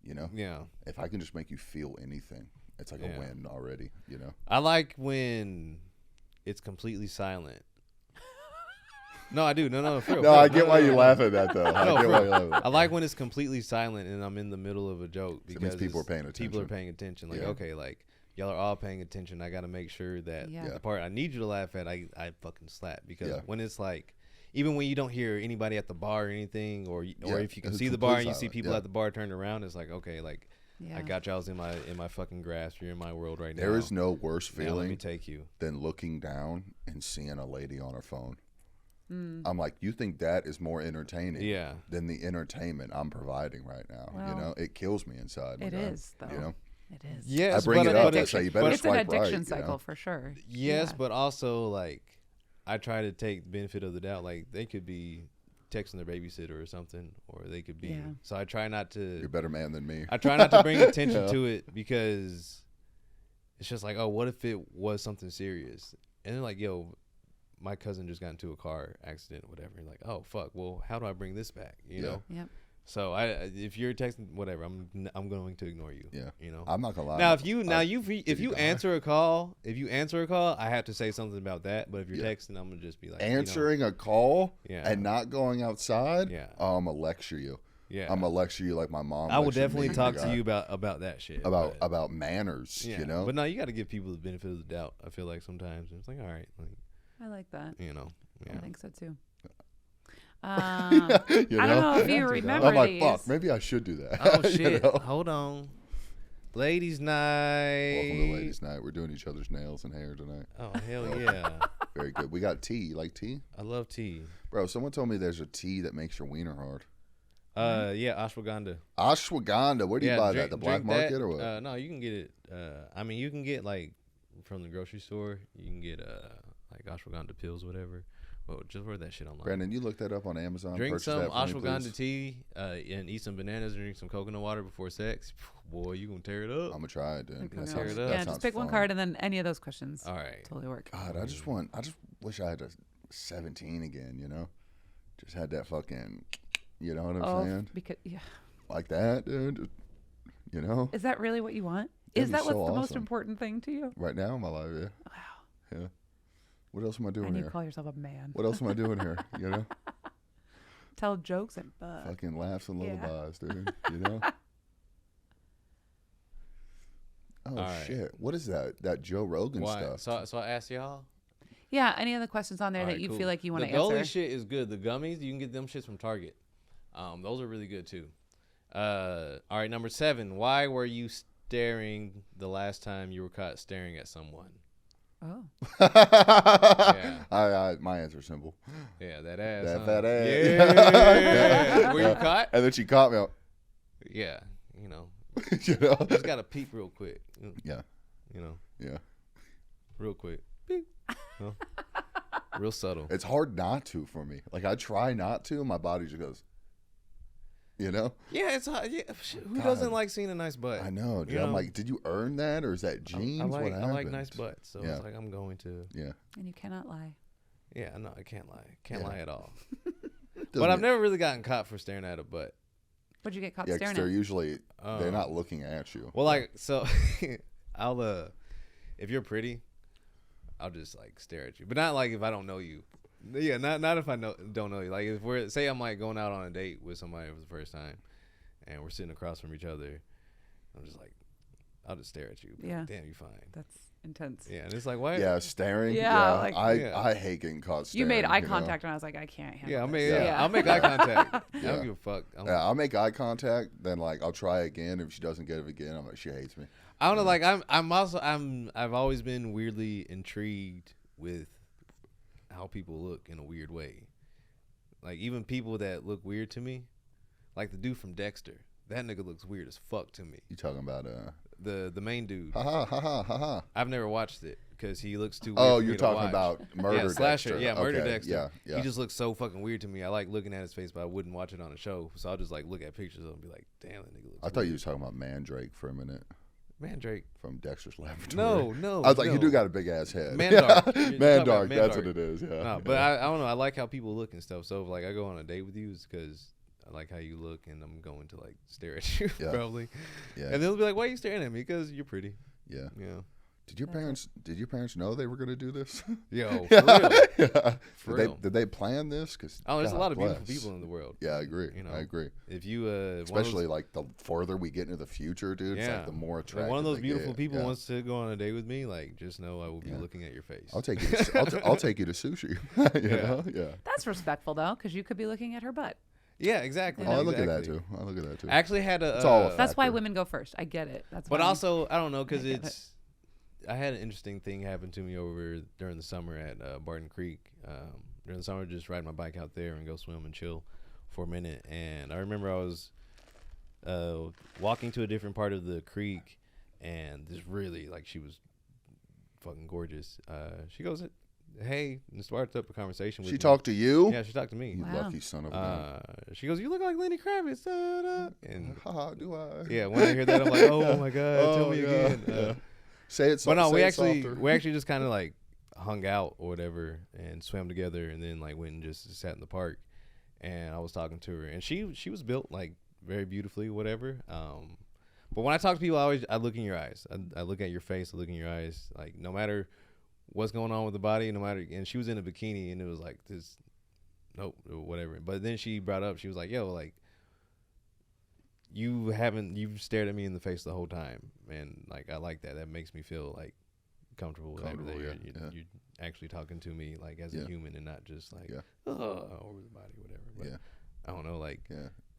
You know? Yeah. If I can just make you feel anything, it's like a win already. You know? I like when it's completely silent. No, I do. No, for real. No, I get why you laugh at that, though. I like when it's completely silent and I'm in the middle of a joke because people are paying attention. People are paying attention. Like, okay, like y'all are all paying attention. I got to make sure that the part I need you to laugh at, I fucking slap. Because when it's like, even when you don't hear anybody at the bar or anything, or if you can see the bar and you see people at the bar turned around, it's like, okay, like I got y'all's in my fucking grasp. You're in my world right now. There is no worse feeling let me take you. Than looking down and seeing a lady on her phone. I'm like, you think that is more entertaining than the entertainment I'm providing right now? Well, you know, it kills me inside. It is, though. You know? It is. Yes, I bring it up. I say, you better it's swipe an addiction right, cycle for sure. Yes, but also like I try to take the benefit of the doubt. Like they could be texting their babysitter or something, or they could be. So I try not to. You're a better man than me. I try not to bring attention to it because it's just like, oh, what if it was something serious? And then like, yo, my cousin just got into a car accident, or whatever. And like, oh fuck, well, how do I bring this back? You know? Yep. So if you're texting whatever, I'm going to ignore you. Yeah. You know. I'm not gonna lie. Now if you answer a call, I have to say something about that. But if you're texting, I'm gonna just be like answering a call and not going outside. Yeah. I'm gonna lecture you. Yeah. I'm gonna lecture you like my mom. I will definitely talk to you about that shit. About manners. Yeah. You know. But no, you got to give people the benefit of the doubt. I feel like sometimes it's like, all right, like, I like that. You know. Yeah. I think so too. I don't know if you remember I'm like, these. fuck, maybe I should do that. Oh shit! Hold on, ladies' night. Welcome to ladies' night. We're doing each other's nails and hair tonight. Oh hell yeah! Very good. We got tea. You like tea? I love tea, bro. Someone told me there's a tea that makes your wiener hard. Yeah, ashwagandha. Ashwagandha. Where do you buy that? The black market or what? No, you can get it. I mean, you can get like from the grocery store. You can get like ashwagandha pills, whatever. Well, just order that shit online. Brandon, you look that up on Amazon. Drink some ashwagandha tea and eat some bananas and drink some coconut water before sex. Boy, you gonna tear it up. I'm gonna try it, dude. Tear it up. Yeah, just pick one card and then any of those questions. All right. Totally work. God, I just wish I had a 17 again, you know? Just had that fucking, you know what I'm saying? Because, like that, dude. You know? Is that really what you want? Is that what's the most important thing to you? Right now in my life, yeah. Wow. Yeah. What else am I doing and here? You call yourself a man. What else am I doing here? You know? Tell jokes and fuck. Fucking laughs and lullabies, dude. You know? Oh, shit. What is that? That Joe Rogan stuff. So I asked y'all? Yeah, any of the questions on there that you feel like you want to answer? The Gully shit is good. The gummies, you can get them shits from Target. Those are really good, too. All right, number 7. Why were you staring the last time you were caught staring at someone? Oh. Yeah. My answer's simple. Yeah, that ass. That fat ass. Yeah. Were you caught? And then she caught me. Yeah, you know. You know? Just got to peep real quick. Yeah. You know. Yeah. Real quick. Beep. No. Real subtle. It's hard not to for me. Like I try not to, and my body just goes. You know? Yeah, it's hot. Yeah. Who doesn't like seeing a nice butt? I know, dude. I'm like, did you earn that, or is that genes? I what like nice butts, so it's like I'm going to. Yeah. And you cannot lie. Yeah, no, I can't lie. Can't lie at all. But I've never really gotten caught for staring at a butt. What'd you get caught staring at? They're usually they're not looking at you. Well, like so, I'll if you're pretty, I'll just like stare at you, but not like if I don't know you. Yeah, not if I don't know you. Like if say I'm like going out on a date with somebody for the first time, and we're sitting across from each other, I'm just like, I'll just stare at you. Yeah. Damn, you fine. intense. Yeah, and it's like, what? Yeah, staring. Yeah, Like, I hate getting caught staring. You made eye contact, and I was like, I can't handle I'll make eye contact. I don't give a fuck. I'll make eye contact, then like I'll try again. If she doesn't get it again, I'm like, she hates me. I don't know. Like I've always been weirdly intrigued with how people look in a weird way. Like even people that look weird to me, like the dude from Dexter. That nigga looks weird as fuck to me. You talking about the main dude? Ha ha ha. I've never watched it because he looks too weird. Oh, for you're me to talking watch. about Murder Slasher. Dexter. Yeah, Murder Okay, Dexter. Yeah. He just looks so fucking weird to me. I like looking at his face, but I wouldn't watch it on a show. So I'll just like look at pictures of him and be like, damn, that nigga looks I thought you were talking about Mandrake for a minute. Mandrake From Dexter's Laboratory. No. I was like, you do got a big ass head. Mandark. Mandark, that's what it is. Yeah. No, but I don't know. I like how people look and stuff. So if like I go on a date with you, it's because I like how you look, and I'm going to like stare at you probably. Yeah. And they'll be like, "Why are you staring at me?" Because you're pretty. Yeah. Yeah. Did your parents know they were going to do this? Yo, for real. Yeah. For real. Did they plan this? Cause there's a lot of bless. beautiful people in the world. Yeah, I agree. You know, I agree. If you especially like the further we get into the future, dude, it's like the more attractive. If one of those beautiful get. people wants to go on a date with me, like just know I will be looking at your face. I'll take you. I'll take you to sushi. you know? Yeah. That's respectful though, because you could be looking at her butt. Yeah, exactly. I look at that too. I actually had a. It's all a that's why factor. women go first. I get it. That's. But why also, I don't know, because I had an interesting thing happen to me over during the summer at Barton Creek. During the summer, just ride my bike out there and go swim and chill for a minute. And I remember I was walking to a different part of the creek, and this really, like, she was fucking gorgeous. She goes, "Hey," and started up a conversation with me. She talked to you? Yeah, she talked to me. You lucky son of a gun. She goes, "You look like Lenny Kravitz." And haha, do I? Yeah, when I hear that, I'm like, "Oh my god, tell me again." Say it. But no, we actually softer. just kind of like hung out or whatever and swam together, and then like went and just sat in the park. And I was talking to her, and she was built like very beautifully, whatever. But when I talk to people, I look in your eyes. I look at your face. I look in your eyes. Like no matter what's going on with the body, no matter. And she was in a bikini, and it was like this, nope, or whatever. But then she brought up, she was like, "Yo, like you've stared at me in the face the whole time, and like I like that. That makes me feel like comfortable that you're actually talking to me like as a human and not just like over the body, whatever." But I don't know, like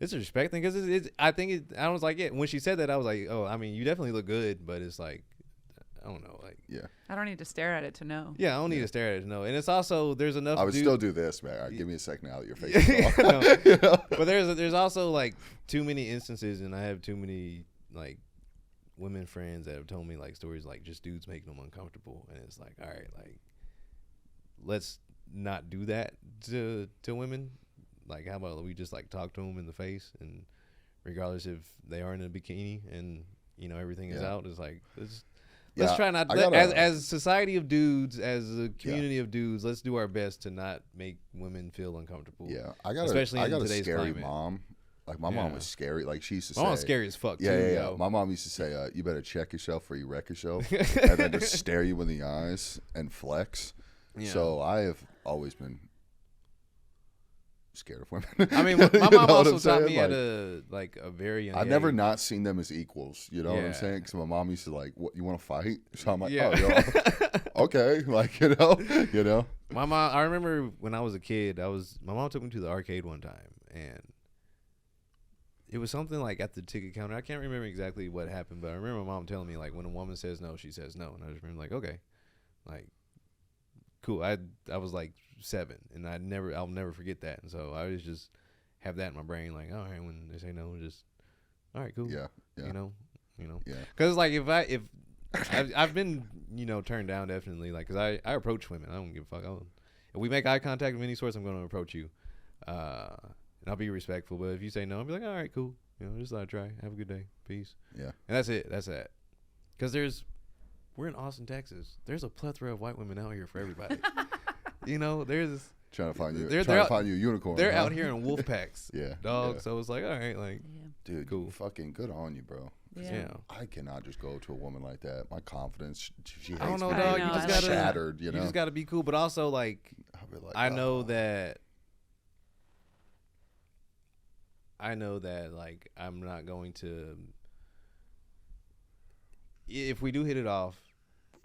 it's a respect thing because I was like, when she said that, I was like, oh, I mean, you definitely look good, but it's like, I don't know, like I don't need to stare at it to know. Yeah, I don't need to stare at it to know. And it's also there's enough. I would still do this, man. Give me a second now that your face. But there's also like too many instances, and I have too many like women friends that have told me like stories like just dudes making them uncomfortable, and it's like, all right, like let's not do that to women. Like, how about we just like talk to them in the face, and regardless if they are in a bikini and you know everything is out, it's like let's try not to, as a society of dudes, as a community of dudes, let's do our best to not make women feel uncomfortable. Yeah, I got especially a in today's scary climate. Mom. Like my mom was scary. Like she used to say, my mom's scary as fuck too. Yeah. My mom used to say, "You better check yourself or you wreck yourself," and then just stare you in the eyes and flex. Yeah. So I have always been scared of women. I mean, my mom also taught me at a very young I've age. never not seen them as equals. You know what I'm saying? Because my mom used to like, "What, you want to fight?" So I'm like, "Oh, yo, okay." Like you know. My mom. I remember when I was a kid. My mom took me to the arcade one time, and it was something like at the ticket counter. I can't remember exactly what happened, but I remember my mom telling me like when a woman says no, she says no, and I just remember like, okay, like cool. I was like 7, and I'll never forget that. And so I always just have that in my brain, like, all right, when they say no, just all right, cool. Yeah. You know. Yeah. Because like if I've been turned down definitely, like because I approach women. I don't give a fuck. If we make eye contact of any sorts, I'm going to approach you, and I'll be respectful. But if you say no, I'll be like, all right, cool. Just thought I'd try. Have a good day. Peace. Yeah. And that's it. That's that. Because we're in Austin, Texas. There's a plethora of white women out here for everybody. There's trying to find you a unicorn. They're out here in wolf packs. Dog. So it's like, all right, like, dude, cool. Fucking good on you, bro. Yeah. I cannot just go to a woman like that. My confidence, she hates I don't know, me. dog. You just gotta shattered. You just gotta be cool, but also like, I know that like I'm not going to. If we do hit it off,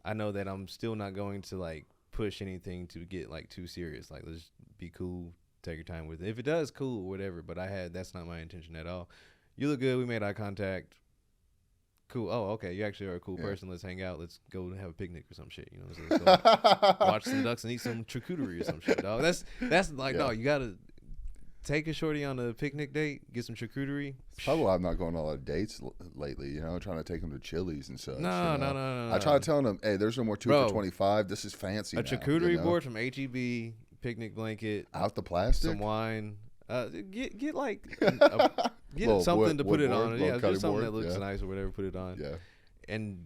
I know that I'm still not going to like push anything to get like too serious. Like, let's be cool, take your time with it. If it does, cool, whatever. But that's not my intention at all. You look good. We made eye contact. Cool. Oh, okay. You actually are a cool person. Let's hang out. Let's go have a picnic or some shit. You know, so let's go watch some ducks and eat some charcuterie or some shit, dog. That's like, dog, you gotta take a shorty on a picnic date, get some charcuterie. Probably why I'm not going on a lot of dates lately. You know, trying to take them to Chili's and such. No. I try to tell them, hey, there's no more 2 for $25. This is fancy. A now, charcuterie board from HEB, picnic blanket, out the plastic, some wine. Get like get little something to put it board, on. Yeah, just something board, that looks nice or whatever. Put it on. Yeah, and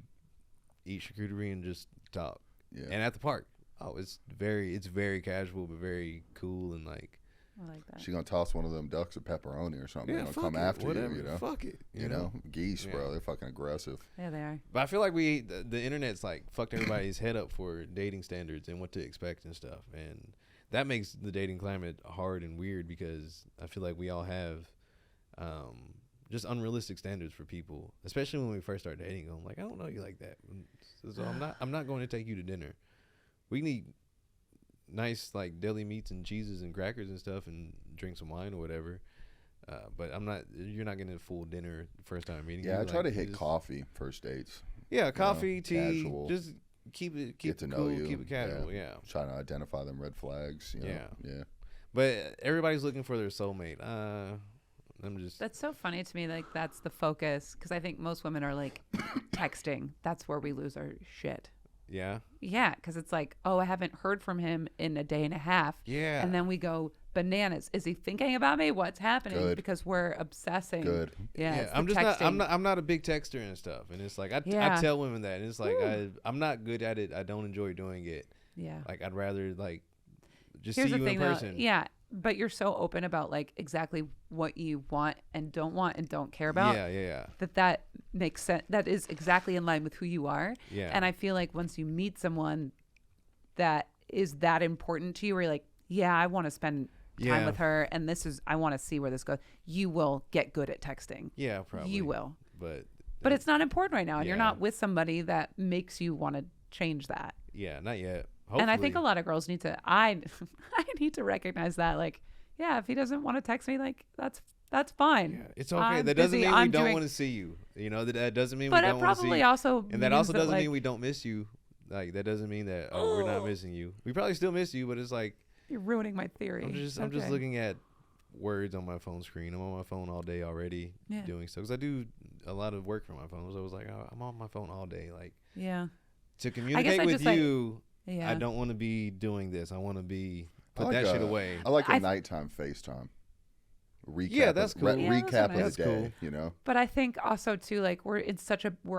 eat charcuterie and just talk. Yeah, and at the park. Oh, it's very casual but very cool and like. I like that. She's gonna toss one of them ducks of pepperoni or something. Yeah, They'll come after whatever. you. You know, fuck it. You know, geese, bro. They're fucking aggressive. Yeah, they are. But I feel like the internet's like fucked everybody's head up for dating standards and what to expect and stuff, and that makes the dating climate hard and weird because I feel like we all have just unrealistic standards for people, especially when we first start dating. I'm like, I don't know you like that, so I'm not going to take you to dinner. We need nice like deli meats and cheeses and crackers and stuff and drink some wine or whatever. But you're not getting a full dinner first time meeting. Yeah, I try to hit just coffee first dates. Yeah, coffee, tea, casual. just keep it Get to know cool, you. keep it casual. Yeah. Trying to identify them red flags. You know? Yeah. But everybody's looking for their soulmate. That's so funny to me. Like, that's the focus. Because I think most women are like texting. That's where we lose our shit. Yeah. Yeah. Because it's like, oh, I haven't heard from him in a day and a half. Yeah. And then we go bananas. Is he thinking about me? What's happening? Good. Because we're obsessing. Good. Yeah. I'm not a big texter and stuff. And it's like, I tell women that. And it's like, I'm not good at it. I don't enjoy doing it. Yeah. Like, I'd rather like just Here's see the you thing, in person. though. Yeah. But you're so open about like exactly what you want and don't care about. Yeah. That makes sense. That is exactly in line with who you are. Yeah. And I feel like once you meet someone that is that important to you, where you're like, yeah, I want to spend time with her, and I want to see where this goes. You will get good at texting. Yeah, probably. You will. But it's not important right now, and you're Yeah. not with somebody that makes you want to change that. Yeah, not yet. Hopefully. And I think a lot of girls need to. I need to recognize that. Like, yeah, if he doesn't want to text me, like that's fine. Yeah, it's okay. I'm that doesn't busy. mean we I'm don't doing- want to see you. You know, that doesn't mean But we it don't want to see probably you. also And that means also doesn't like, mean we don't miss you. Like, that doesn't mean that, we're not missing you. We probably still miss you, but it's like, you're ruining my theory. I'm just looking at words on my phone screen. I'm on my phone all day already doing stuff. Because I do a lot of work from my phone. So I was like, I'm on my phone all day. Like, to communicate with you, I don't want to be doing this. I want to be put that shit away. I like a nighttime FaceTime. Recap that's cool. Recap that's of the day, cool. you know. But I think also too, like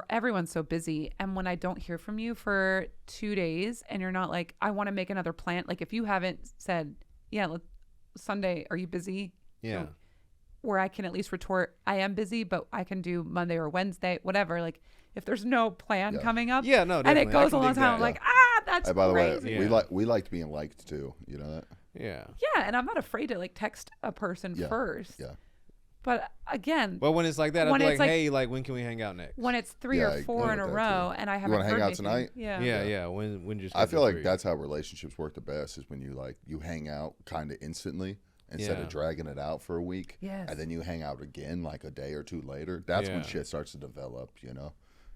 everyone's so busy, and when I don't hear from you for 2 days, and you're not like, I want to make another plan. Like, if you haven't said, Sunday, are you busy? Yeah. Where I can at least retort, I am busy, but I can do Monday or Wednesday, whatever. Like, if there's no plan coming up, Yeah, no, and definitely. it goes I a can long dig time, that. I'm like, that's Hey, by the way, crazy. we liked being liked too. You know that? Yeah. Yeah, and I'm not afraid to like text a person first. Yeah. But again, Well, when it's like that, I'd When be it's like, like- hey, like, when can we hang out next? when it's 3 Yeah, or I 4 in get a that, row, too. and I You haven't wanna hang heard out anything. tonight? Yeah. When just I feel like that's how relationships work the best is when you hang out kind of instantly instead Yeah. of dragging it out for a week. Yes. And then you hang out again like a day or two later. That's when Yeah. shit starts to develop, you know?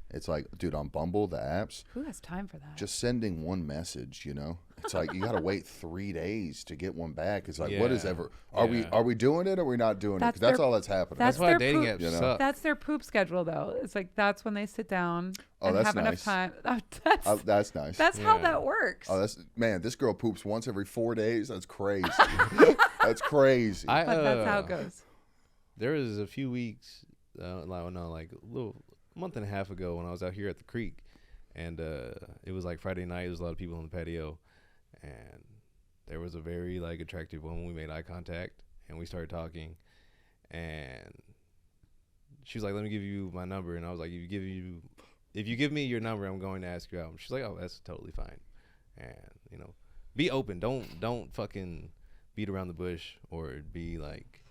It's like, dude, on Bumble, the apps, Who has time for that? just sending one message, you know? It's like you got to wait 3 days to get one back. It's like, what is ever? Are we doing it or are we not doing it? Because that's all that's happening. That's That's why their dating poop- apps you know? suck. That's their poop schedule, though. It's like that's when they sit down Oh, and that's have enough nice. time. That's nice. That's how that works. Oh, man, this girl poops once every 4 days. That's crazy. That's crazy. but that's how it goes. There was a few weeks, like a month and a half ago when I was out here at the creek, and it was like Friday night. There was a lot of people on the patio, and there was a very like attractive woman. We made eye contact, and we started talking, and she was like, "Let me give you my number," and I was like, "If you give me your number, I'm going to ask you out." She's like, "Oh, that's totally fine," and be open. Don't fucking beat around the bush or be like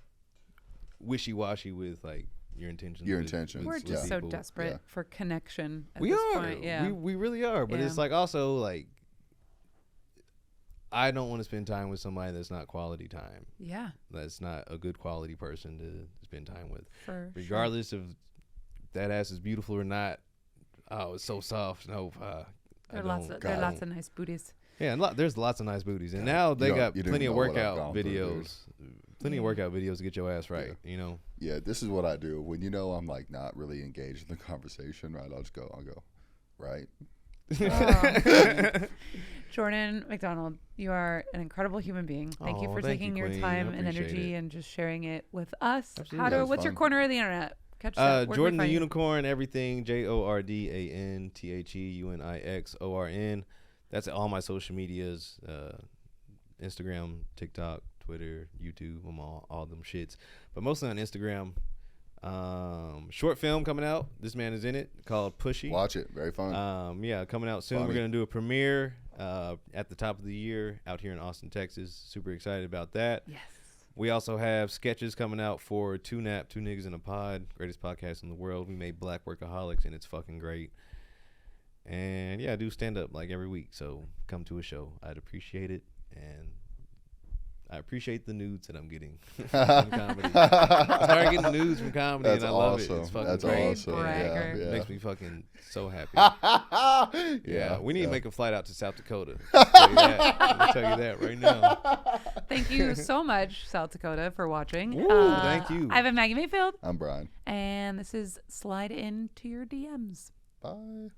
wishy-washy with like your intentions. Your with- intentions. We're with just so people. desperate Yeah. for connection at We this are. point. Yeah. We really are. But Yeah. it's like also like I don't want to spend time with somebody that's not quality time. Yeah. That's not a good quality person to spend time with. For Regardless of that ass is beautiful or not. Oh, it's so soft. No, There are lots of nice booties. Yeah, and there's lots of nice booties, and now they got plenty of workout videos, plenty of workout videos to get your ass right. You know. Yeah, this is what I do when I'm like not really engaged in the conversation. Right, I'll go, right. Jordan Macdonald, you are an incredible human being. Thank you for taking your Queen. time I and appreciate energy it. and just sharing it with us. Absolutely. What's your fun. corner of the internet? Catch that. Where can we Jordan the find you? Unicorn, everything JordanTheUnixorn. That's all my social medias, Instagram, TikTok, Twitter, YouTube. I'm all them shits, but mostly on Instagram. Short film coming out. This man is in it called Pushy. Watch it. Very fun. Yeah, coming out soon. Funny. We're gonna do a premiere at the top of the year out here in Austin, Texas. Super excited about that. Yes. We also have sketches coming out for Two Niggas in a Pod, greatest podcast in the world. We made Black Workaholics, and it's fucking great. And yeah, I do stand up like every week, so come to a show. I'd appreciate it, and I appreciate the nudes that I'm getting from comedy. I started getting nudes from comedy, That's and I love it. awesome. It's fucking That's great. awesome. Bragger. Yeah. Makes me fucking so happy. Yeah. Yeah, we need to make a flight out to South Dakota. I'll tell you that. I'll tell you that right now. Thank you so much, South Dakota, for watching. Ooh, thank you. I've been Maggie Mayfield, I'm Brian. and this is Slide Into Your DMs. Bye.